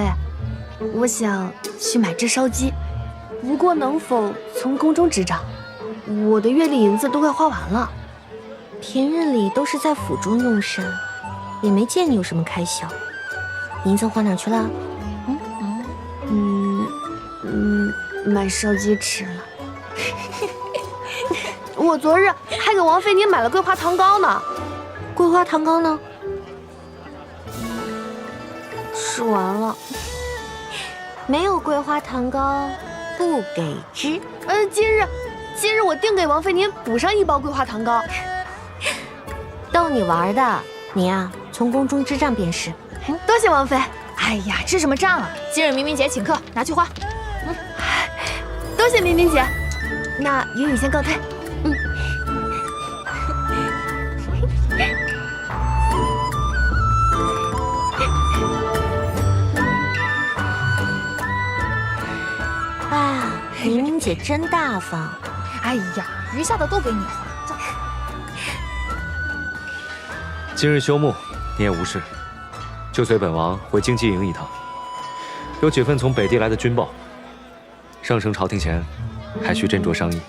我想去买只烧鸡，不过能否从宫中支账？我的月例银子都快花完了。平日里都是在府中用膳，也没见你有什么开销。银子花哪去了？买烧鸡吃了。我昨日还给王妃您买了桂花糖糕呢。桂花糖糕呢？吃完了。没有桂花糖糕，不给吃。今日我定给王妃您补上1包桂花糖糕。逗你玩的，你呀，从宫中支账便是。多谢王妃。哎呀，支什么账啊？今日明明姐请客，拿去花。多谢明明姐。那云雨先告退。啊，明明姐真大方。哎呀，余下的都给你花。今日休沐，你也无事，就随本王回京畿营一趟。有几份从北地来的军报，上升朝廷前，还需斟酌商议。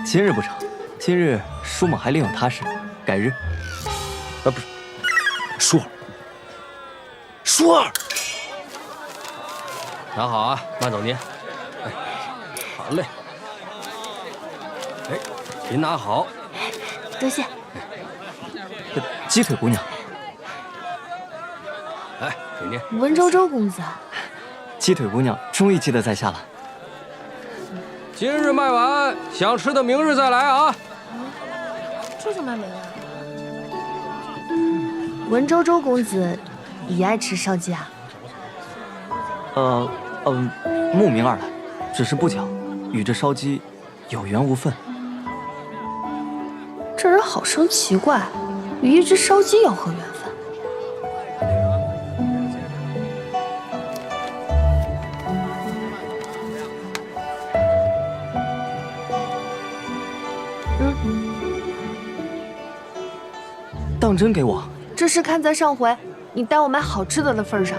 今日不成，今日舒某还另有他事，改日。不是，舒儿，舒儿。拿好啊，慢走您。哎，好嘞。哎，您拿好。多谢。鸡腿姑娘。哎，给您。文周周公子。鸡腿姑娘终于记得在下了。今日卖完，想吃的明日再来啊。这就卖没了。文周周公子也爱吃烧鸡啊？慕名而来，只是不巧与这烧鸡有缘无分。这人好生奇怪，与一只烧鸡有何缘分？当真给我？这是看在上回你带我买好吃的份上，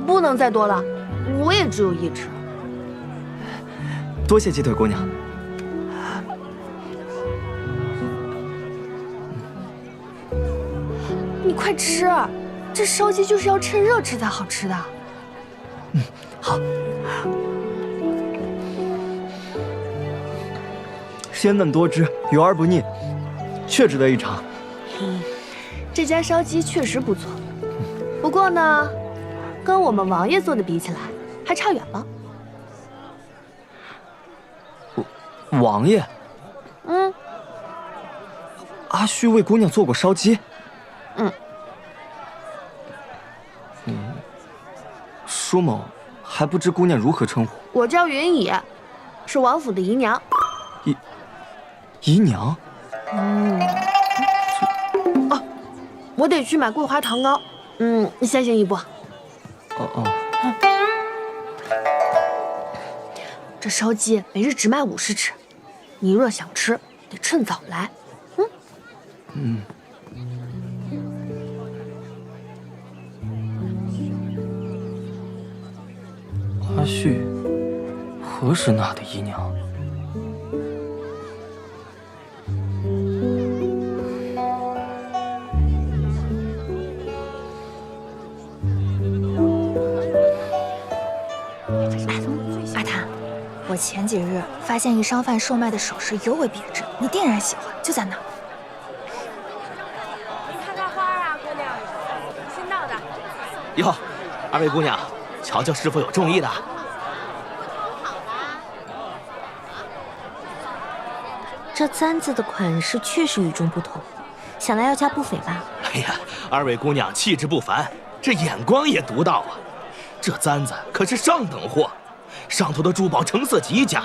不能再多了，我也只有1只。多谢鸡腿姑娘。你快吃，这烧鸡就是要趁热吃才好吃的。好。鲜嫩多汁，油而不腻，确值得一尝。这家烧鸡确实不错，不过呢，跟我们王爷做的比起来，还差远了。王爷？阿虚为姑娘做过烧鸡？舒某还不知姑娘如何称呼。我叫云乙，是王府的姨娘。姨娘？我得去买桂花糖糕，先行一步。这烧鸡每日只卖50尺，你若想吃，得趁早来。阿旭何时纳的姨娘？我前几日发现一商贩售卖的首饰尤为别致，你定然喜欢，就在那儿。看看花啊，姑娘，新到的。哟，二位姑娘，瞧瞧是否有中意的？这簪子的款式确实与众不同，想来要价不菲吧？哎呀，二位姑娘气质不凡，这眼光也独到啊！这簪子可是上等货。上头的珠宝成色极佳，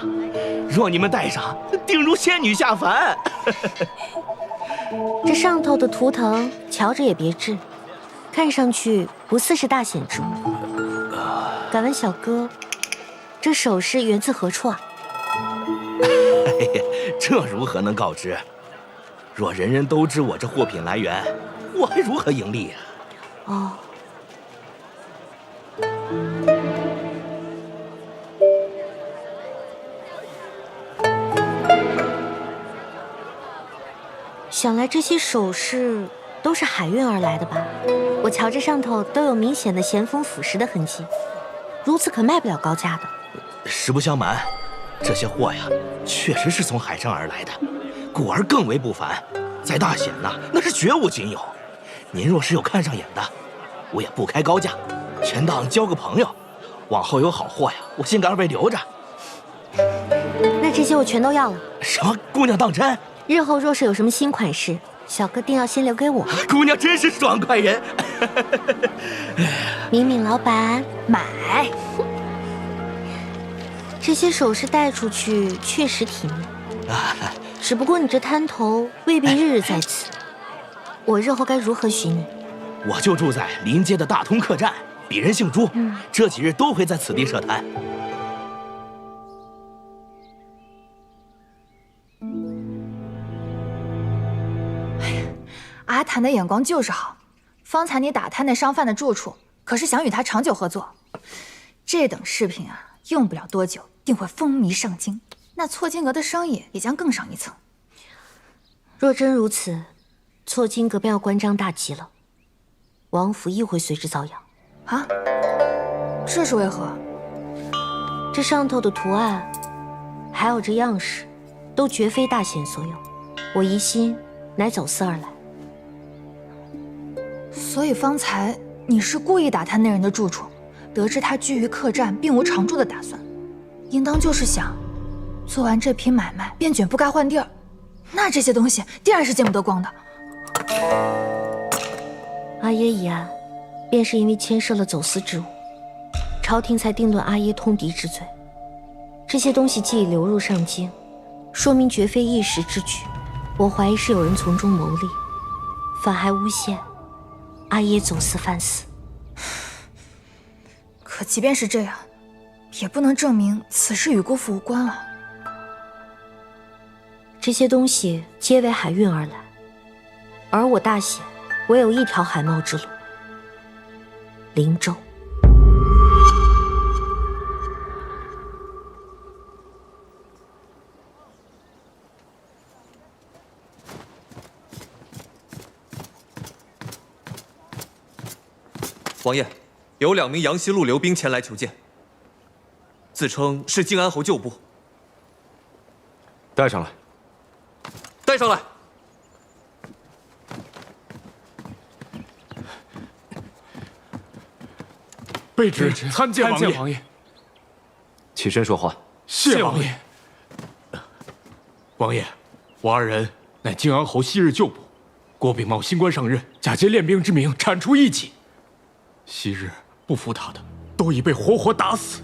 若你们戴上，定如仙女下凡。这上头的图腾瞧着也别致，看上去不似是大显之物。敢问小哥，这首饰源自何处啊？哎呀，这如何能告知？若人人都知我这货品来源，我还如何盈利呀？哦。想来这些首饰都是海运而来的吧？我瞧这上头都有明显的咸丰腐蚀的痕迹，如此可卖不了高价的。实不相瞒，这些货呀，确实是从海上而来的，故而更为不凡，在大显呐，那是绝无仅有。您若是有看上眼的，我也不开高价，全当交个朋友。往后有好货呀，我先给二位留着。那这些我全都要了。什么？姑娘当真？日后若是有什么新款式，小哥定要先留给我。姑娘真是爽快人。敏敏老板，买。这些首饰带出去确实体面，只不过你这滩头未必日日在此。我日后该如何许你？我就住在临街的大通客栈，鄙人姓朱，这几日都会在此地设摊。阿谭的眼光就是好，方才你打探那商贩的住处，可是想与他长久合作。这等饰品啊，用不了多久，定会风靡上京，那错金阁的生意也将更上一层。若真如此，错金阁便要关张大吉了，王府亦会随之遭殃。啊？这是为何？这上头的图案，还有这样式，都绝非大显所有，我疑心乃走私而来。所以方才你是故意打探那人的住处，得知他居于客栈，并无常住的打算，应当就是想做完这批买卖便卷铺盖换地儿。那这些东西定然是见不得光的。阿耶一案，便是因为牵涉了走私之物，朝廷才定论阿耶通敌之罪。这些东西既已流入上京，说明绝非一时之举。我怀疑是有人从中牟利，反还诬陷阿耶走私贩私。可即便是这样，也不能证明此事与姑父无关啊。这些东西皆为海运而来，而我大显唯有一条海贸之路——灵州。王爷，有2名杨西路流兵前来求见，自称是靖安侯旧部。带上来。带上来。卑职参见王爷。起身说话。谢王爷。王爷，我二人乃靖安侯昔日旧部，郭秉茂新官上任，假借练兵之名铲除异己。昔日不服他的，都已被活活打死。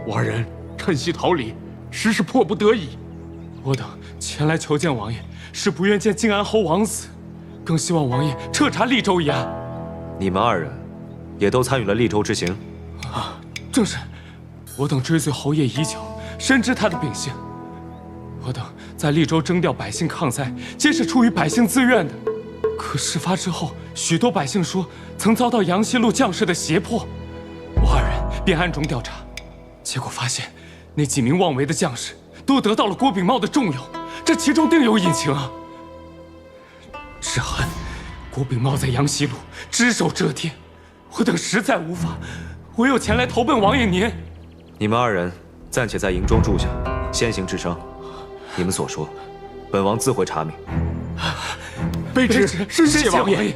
我二人趁隙逃离，实是迫不得已。我等前来求见王爷，是不愿见靖安侯枉死，更希望王爷彻查利州一案。你们2人也都参与了利州之行？啊，正是。我等追随侯爷已久，深知他的秉性。我等在利州征调百姓抗灾，皆是出于百姓自愿的。可事发之后，许多百姓说曾遭到杨西路将士的胁迫，我2人便暗中调查，结果发现那几名妄为的将士都得到了郭秉茂的重用，这其中定有隐情啊！只恨郭秉茂在杨西路只手遮天，我等实在无法，唯有前来投奔王爷您。你们2人暂且在营中住下，先行治伤。你们所说，本王自会查明。卑职深谢王爷，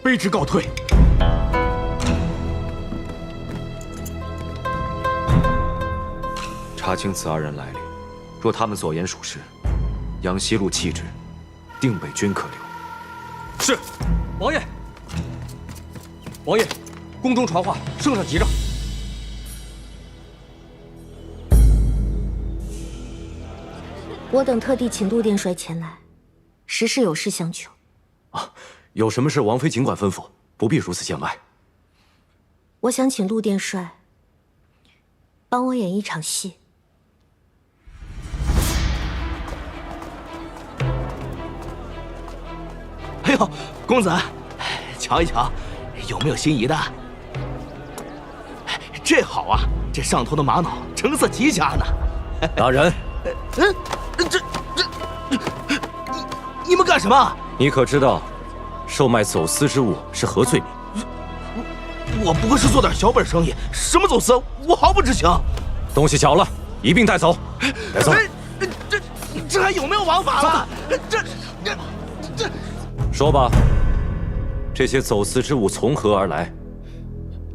卑职告退。查清此2人来历，若他们所言属实，杨西路弃之，定被君可留。是，王爷。王爷，宫中传话，圣上急着。我等特地请陆殿帅前来，实是有事相求。有什么事，王妃尽管吩咐，不必如此见外。我想请陆殿帅帮我演一场戏。哎呦，公子，瞧一瞧，有没有心仪的？这好啊，这上头的玛瑙成色极佳呢。大人，你们干什么？你可知道，售卖走私之物是何罪名？我不过是做点小本生意，什么走私，我毫不知情。东西缴了，一并带走。带走。这还有没有王法了？这。说吧，这些走私之物从何而来？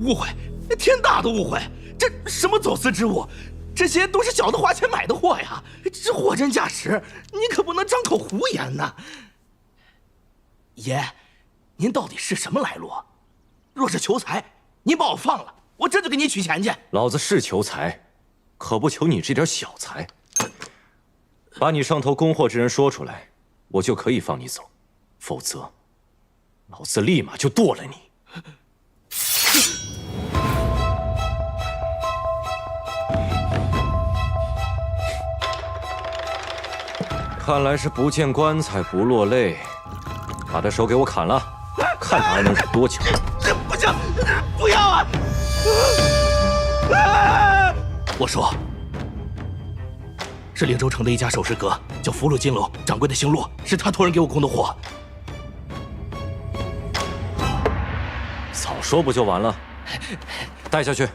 误会，天大的误会！这什么走私之物？这些都是小的花钱买的货呀！这货真价实，你可不能张口胡言呐！爷，您到底是什么来路？若是求财，您把我放了，我这就给你取钱去。老子是求财，可不求你这点小财。把你上头供货之人说出来，我就可以放你走。否则，老子立马就剁了你！看来是不见棺材不落泪，把他手给我砍了，看他还能忍多久！不行，不要啊！我说，是灵州城的一家首饰阁，叫福禄金楼，掌柜的姓陆，是他托人给我供的货。早说不就完了？带下去。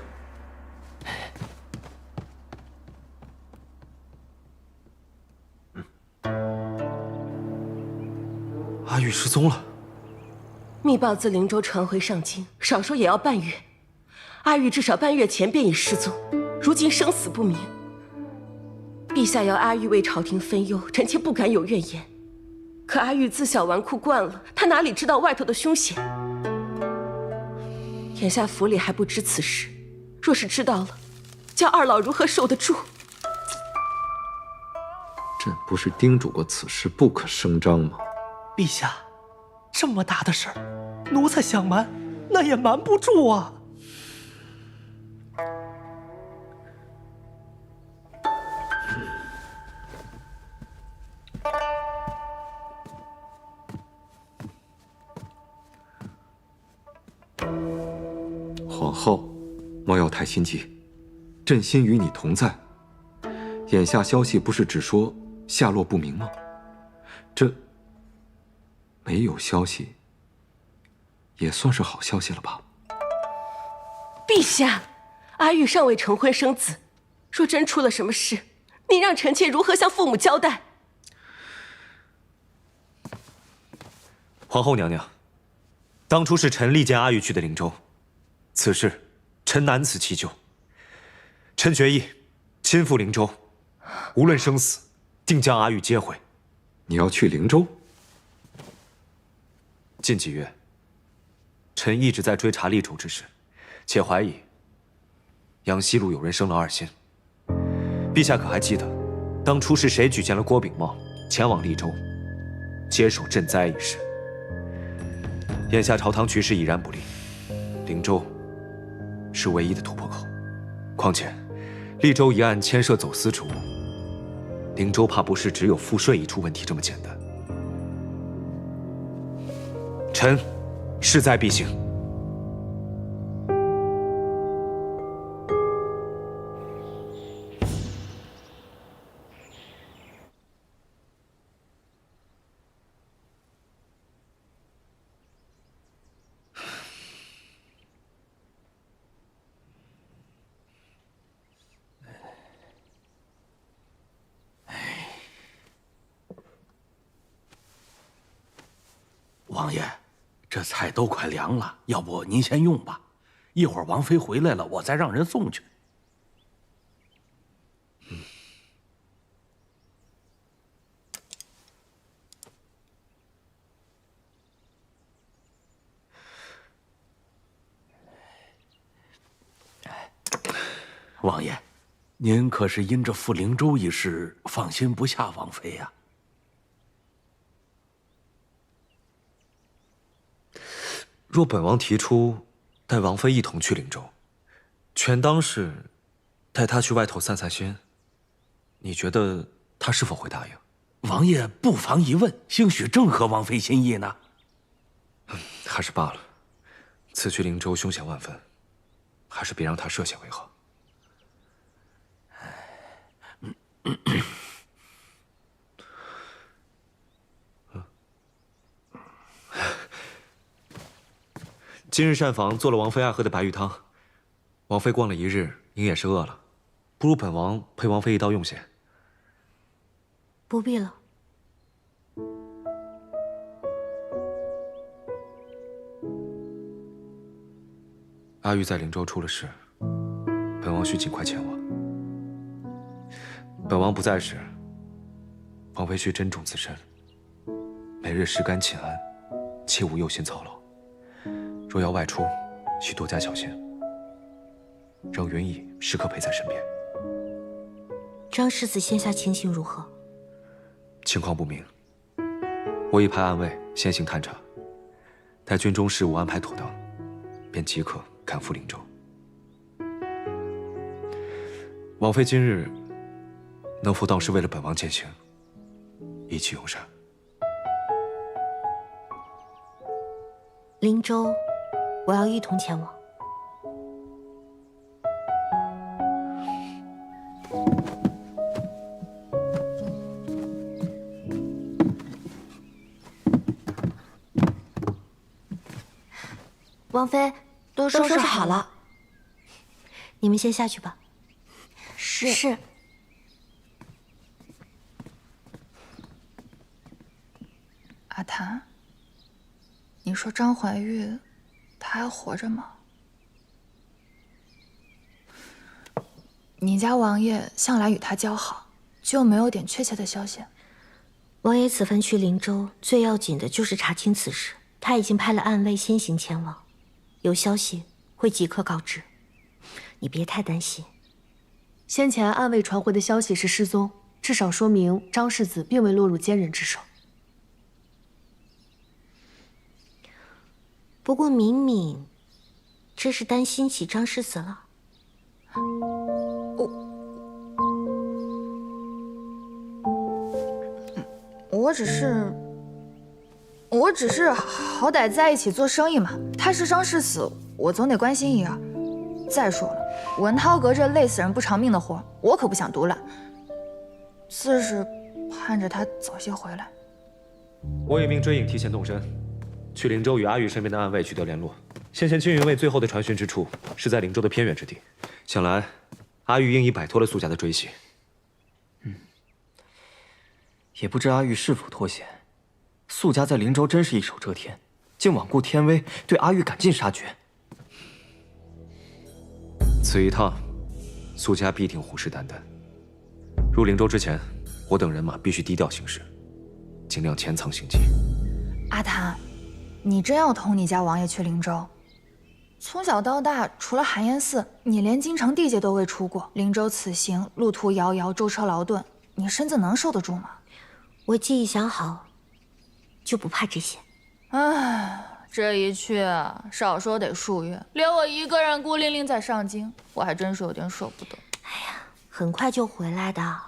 阿玉失踪了。密报自灵州传回上京，少说也要半月。阿玉至少半月前便已失踪，如今生死不明。陛下要阿玉为朝廷分忧，臣妾不敢有怨言。可阿玉自小纨绔惯了，她哪里知道外头的凶险？眼下府里还不知此事，若是知道了，叫二老如何受得住？朕不是叮嘱过此事不可声张吗？陛下，这么大的事儿，奴才想瞒，那也瞒不住啊。皇后，莫要太心急，朕心与你同在。眼下消息不是只说下落不明吗？这没有消息，也算是好消息了吧？陛下，阿玉尚未成婚生子，若真出了什么事，你让臣妾如何向父母交代？皇后娘娘，当初是臣力荐阿玉去的灵州，此事臣难辞其咎。臣决意亲赴灵州，无论生死，定将阿玉接回。你要去灵州？近几月，臣一直在追查利州之事，且怀疑阳西路有人生了二心。陛下可还记得，当初是谁举荐了郭炳茂前往利州，接手赈灾一事？眼下朝堂局势已然不利，灵州是唯一的突破口。况且，利州一案牵涉走私之物，灵州怕不是只有赋税一处问题这么简单。臣势在必行。王爷，这菜都快凉了，要不您先用吧，一会儿王妃回来了，我再让人送去。王爷，您可是因这赴灵州一事放心不下王妃呀？若本王提出带王妃一同去灵州，权当是带她去外头散散心，你觉得她是否会答应？王爷不妨一问，兴许正合王妃心意呢。还是罢了，此去灵州凶险万分，还是别让她涉险为好。今日膳房做了王妃爱喝的白玉汤，王妃逛了一日，应也是饿了，不如本王陪王妃一道用些。不必了。阿玉在灵州出了事，本王需尽快前往。本王不在时，王妃需珍重自身，每日食甘寝安，切勿忧心操劳。若要外出，需多加小心，让云逸时刻陪在身边。张世子现下情形如何？情况不明，我已派暗卫先行探查，待军中事务安排妥当，便即可赶赴灵州。王妃今日能否当是为了本王践行，意气用事？灵州，我要一同前往。王妃，都收拾好了，你们先下去吧。是。阿谭，你说张怀玉，他还活着吗？你家王爷向来与他交好，就没有点确切的消息？王爷此番去灵州，最要紧的就是查清此事。他已经派了暗卫先行前往，有消息会即刻告知。你别太担心。先前暗卫传回的消息是失踪，至少说明张世子并未落入奸人之手。不过敏敏，这是担心起张世子了。我只是好歹在一起做生意嘛。他是张世子，我总得关心一二。再说了，文涛阁这累死人不偿命的活，我可不想独揽。自是盼着他早些回来。我已命追影提前动身，去灵州与阿玉身边的暗卫取得联络。先前金云卫最后的传讯之处是在灵州的偏远之地，想来阿玉应已摆脱了苏家的追袭。也不知阿玉是否脱险。苏家在灵州真是一手遮天，竟罔顾天威，对阿玉赶尽杀绝。此一趟，苏家必定虎视眈眈。入灵州之前，我等人马必须低调行事，尽量潜藏行迹。阿谭，你真要同你家王爷去灵州？从小到大，除了寒烟寺，你连京城地界都未出过。灵州此行，路途遥遥，舟车劳顿，你身子能受得住吗？我既已想好，就不怕这些。唉，这一去少说得数月，留我一个人孤零零在上京，我还真是有点舍不得。哎呀，很快就回来的。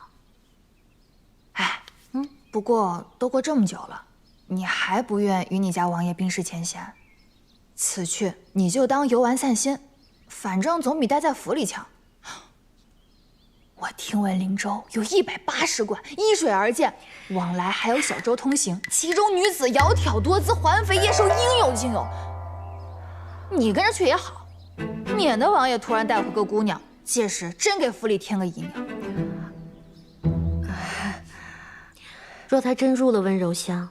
不过都过这么久了，你还不愿与你家王爷冰释前嫌？此去你就当游玩散心，反正总比待在府里强。我听闻灵州有180馆，依水而建，往来还有小舟通行，其中女子窈窕多姿，环肥燕瘦，应有尽有。你跟着去也好，免得王爷突然带回个姑娘，届时真给府里添个姨娘。若他真入了温柔乡，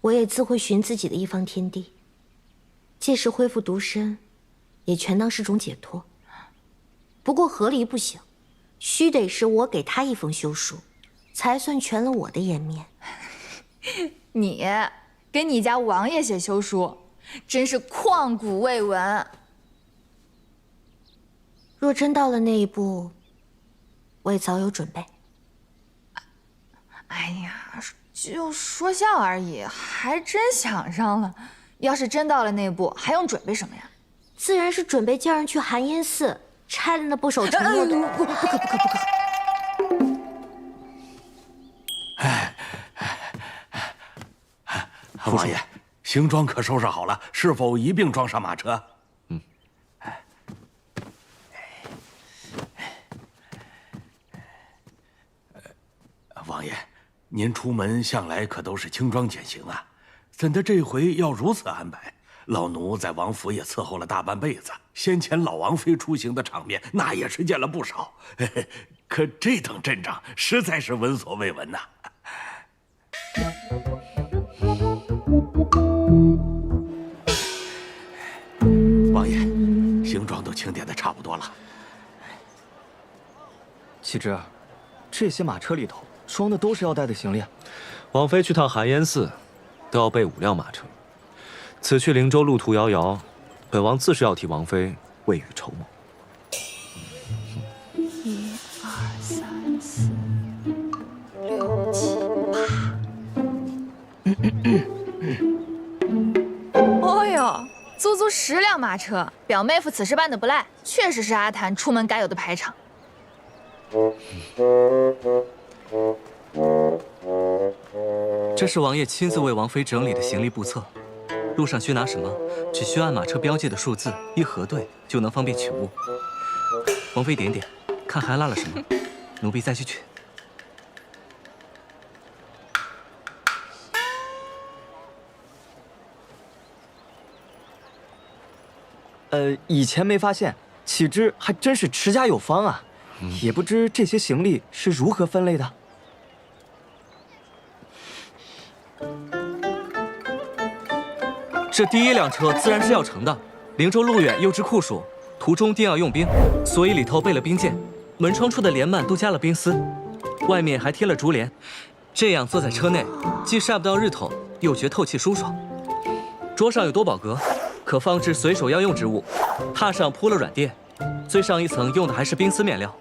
我也自会寻自己的一方天地。届时恢复独身，也全当是种解脱。不过和离不行，须得是我给他一封休书，才算全了我的颜面。你给你家王爷写休书，真是旷古未闻。若真到了那一步，我也早有准备。哎呀，就说笑而已，还真想上了。要是真到了那步，还用准备什么呀？自然是准备叫人去寒烟寺拆了那不守承诺的。不可！王爷，行装可收拾好了，是否一并装上马车？王爷，您出门向来可都是轻装简行啊，怎的这回要如此安排？老奴在王府也伺候了大半辈子，先前老王妃出行的场面，那也是见了不少。可这等阵仗，实在是闻所未闻呐。王爷，行装都清点的差不多了。启之，这些马车里头装的都是要带的行李啊。王妃去趟寒烟寺，都要备5辆马车。此去灵州路途遥遥，本王自是要替王妃未雨绸缪。1、2、3、4、6、7、8。哦哟，足足10辆马车，表妹夫此事办得不赖，确实是阿谭出门该有的排场。这是王爷亲自为王妃整理的行李簿册，路上需拿什么，只需按马车标记的数字一核对，就能方便取物。王妃点点，看还落了什么，奴婢再去取。以前没发现，启之还真是持家有方啊。也不知这些行李是如何分类的。这第1辆车自然是要乘的，灵州路远又至酷暑，途中定要用兵，所以里头备了冰箭，门窗处的帘幔都加了冰丝，外面还贴了竹帘，这样坐在车内，既晒不到日头，又觉透气舒爽。桌上有多宝格，可放置随手要用之物，榻上铺了软垫，最上一层用的还是冰丝面料。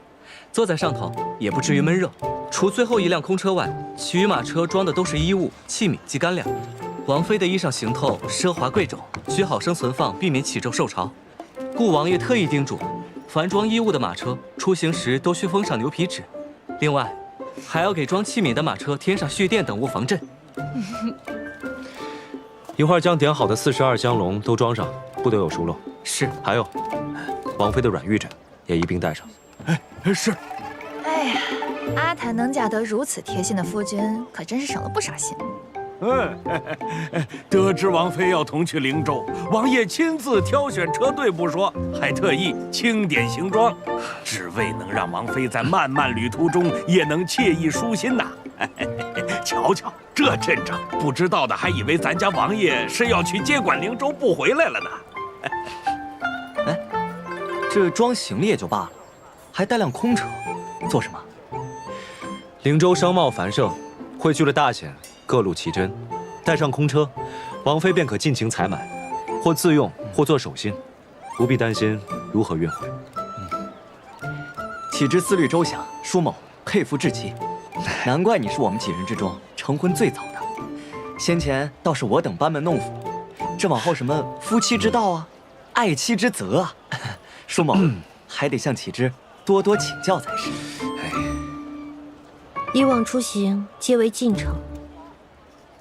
坐在上头也不至于闷热。除最后1辆空车外，其余马车装的都是衣物、器皿及干粮。王妃的衣裳行头奢华贵重，需好生存放，避免起皱受潮。故王爷特意叮嘱，凡装衣物的马车出行时都需封上牛皮纸。另外，还要给装器皿的马车添上蓄电等物防震。一会儿将点好的42香笼都装上，不得有疏漏。是。还有，王妃的软玉枕也一并带上。是。哎呀，阿谭能嫁得如此贴心的夫君，可真是省了不少心。得知王妃要同去灵州，王爷亲自挑选车队不说，还特意清点行装，只为能让王妃在漫漫旅途中也能惬意舒心呐。瞧瞧这阵仗，不知道的还以为咱家王爷是要去接管灵州不回来了呢。哎，这装行李也就罢了，还带辆空车，做什么？灵州商贸繁盛，汇聚了大显各路奇珍，带上空车，王妃便可尽情采买，或自用，或做手信，不必担心如何运回。启之思虑周详，舒某佩服至极。难怪你是我们几人之中成婚最早的。先前倒是我等班门弄斧，这往后什么夫妻之道啊，爱妻之责啊，舒某还得向启之多多请教才是。以往出行皆为进城，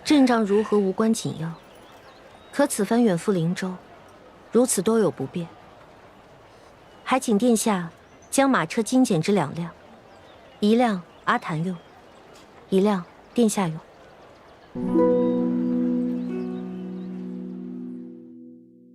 阵仗如何无关紧要，可此番远赴灵州，如此多有不便，还请殿下将马车精简至2辆，1辆阿谭用，1辆殿下用。